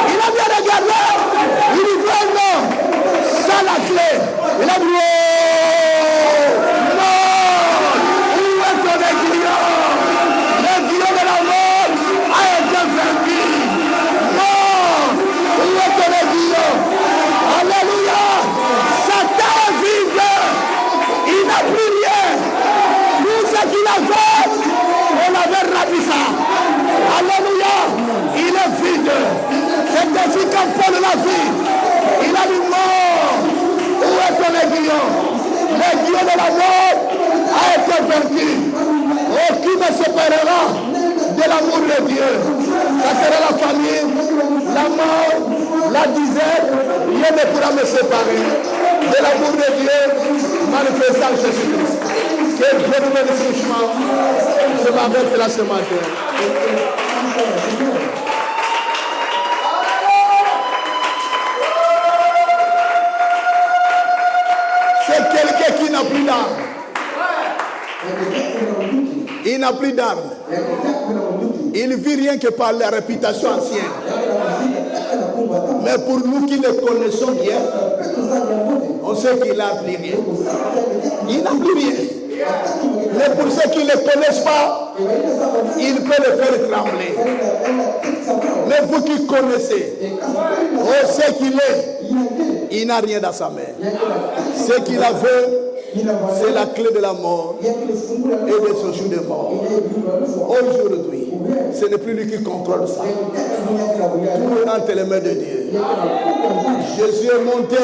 Il a bien regardé. Il dit non. Sans la clé. Il a dit on avait ravi ça. Alléluia. Il est vide. C'est ainsi qu'un Paul l'a vu. Il a dit mort. Où est ton aiguillon? L'aiguillon de la mort a été vaincu. Oh, qui me séparera de l'amour de Dieu? Ça sera la famille, la mort, la disette. Rien ne pourra me séparer de l'amour de Dieu manifesté en Jésus-Christ. Que Dieu nous bénisse richement. Je m'arrête là ce matin. C'est quelqu'un qui n'a plus d'armes. Il n'a plus d'armes. Il ne vit rien que par la réputation ancienne. Mais pour nous qui le connaissons bien, on sait qu'il n'a plus rien. Il n'a plus rien. Mais pour ceux qui ne le connaissent pas, il peut le faire trembler. Mais vous qui connaissez, on sait qu'il est. Il n'a rien dans sa main. Ce qu'il avait, c'est la clé de la mort et de son jour de mort. Aujourd'hui, ce n'est plus lui qui contrôle ça. Tout est entre les mains de Dieu. Jésus est monté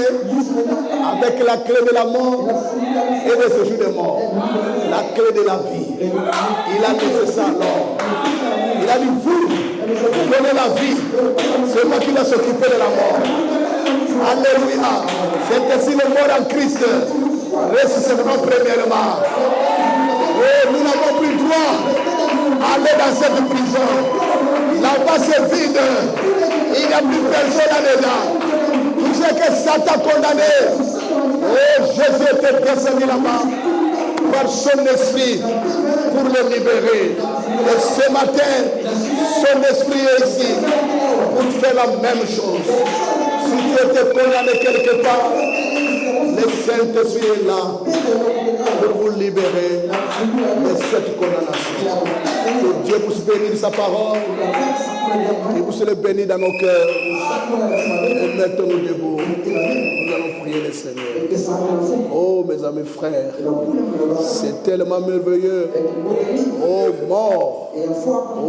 avec la clé de la mort et de ce jour de mort. La clé de la vie. Il a laissé ça alors. Il a dit, vous donnez la vie. C'est moi qui vais s'occuper de la mort. Alléluia. C'est ainsi le mort en Christ. Ressuscitera premièrement. Oh, nous n'avons plus le droit d'aller dans cette prison. Là-bas c'est vide. Il n'y a plus personne là-dedans. Tout ce que Satan a condamné. Oh, Jésus était descendu là-bas par son esprit pour le libérer. Et ce matin, son esprit est ici pour faire la même chose. Si tu étais condamné quelque part, le Saint-Esprit est là pour vous libérer de cette condamnation. Que Dieu puisse bénir sa parole et puisse le bénir dans nos cœurs. Et mettons-nous debout. Nous allons prier le Seigneur. Oh mes amis frères, c'est tellement merveilleux. Oh mort,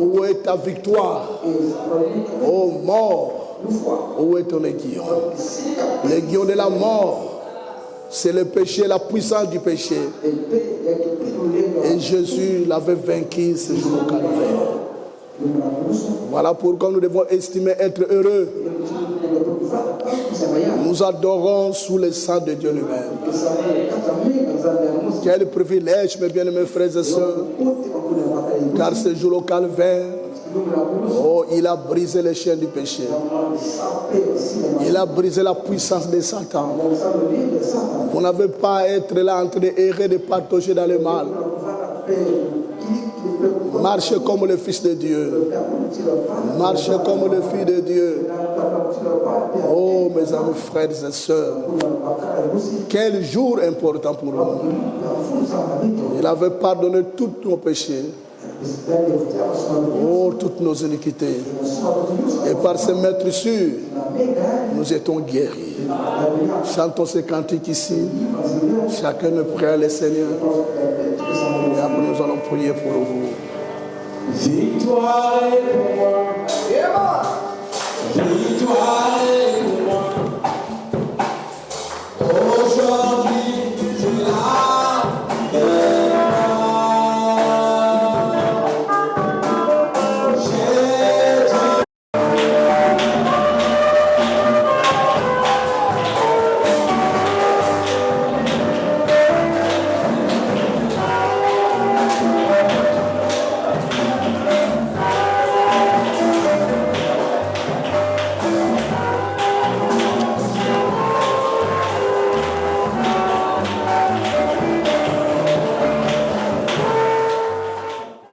où est ta victoire? Oh mort, où est ton aiguillon? L'aiguillon de la mort, c'est le péché, la puissance du péché. Et Jésus l'avait vaincu ce jour au calvaire. Voilà pourquoi nous devons estimer être heureux. Nous adorons sous le sang de Dieu lui-même. Quel privilège, mes bien-aimés frères et sœurs, car ce jour au calvaire, Oh, il a brisé les chaînes du péché. Il a brisé la puissance de Satan. Vous n'avez pas à être là en train d'errer, de patauger dans le mal. Marchez comme le Fils de Dieu. Marchez comme le Fils de Dieu. Oh, mes amis, frères et sœurs, quel jour important pour nous. Il avait pardonné tous nos péchés. Oh, toutes nos iniquités. Et par ce maître sûr, nous étions guéris. Chantons ces cantiques ici. Chacun ne prie le Seigneur. Et après, nous allons prier pour vous. Victoire est pour moi. Victoire est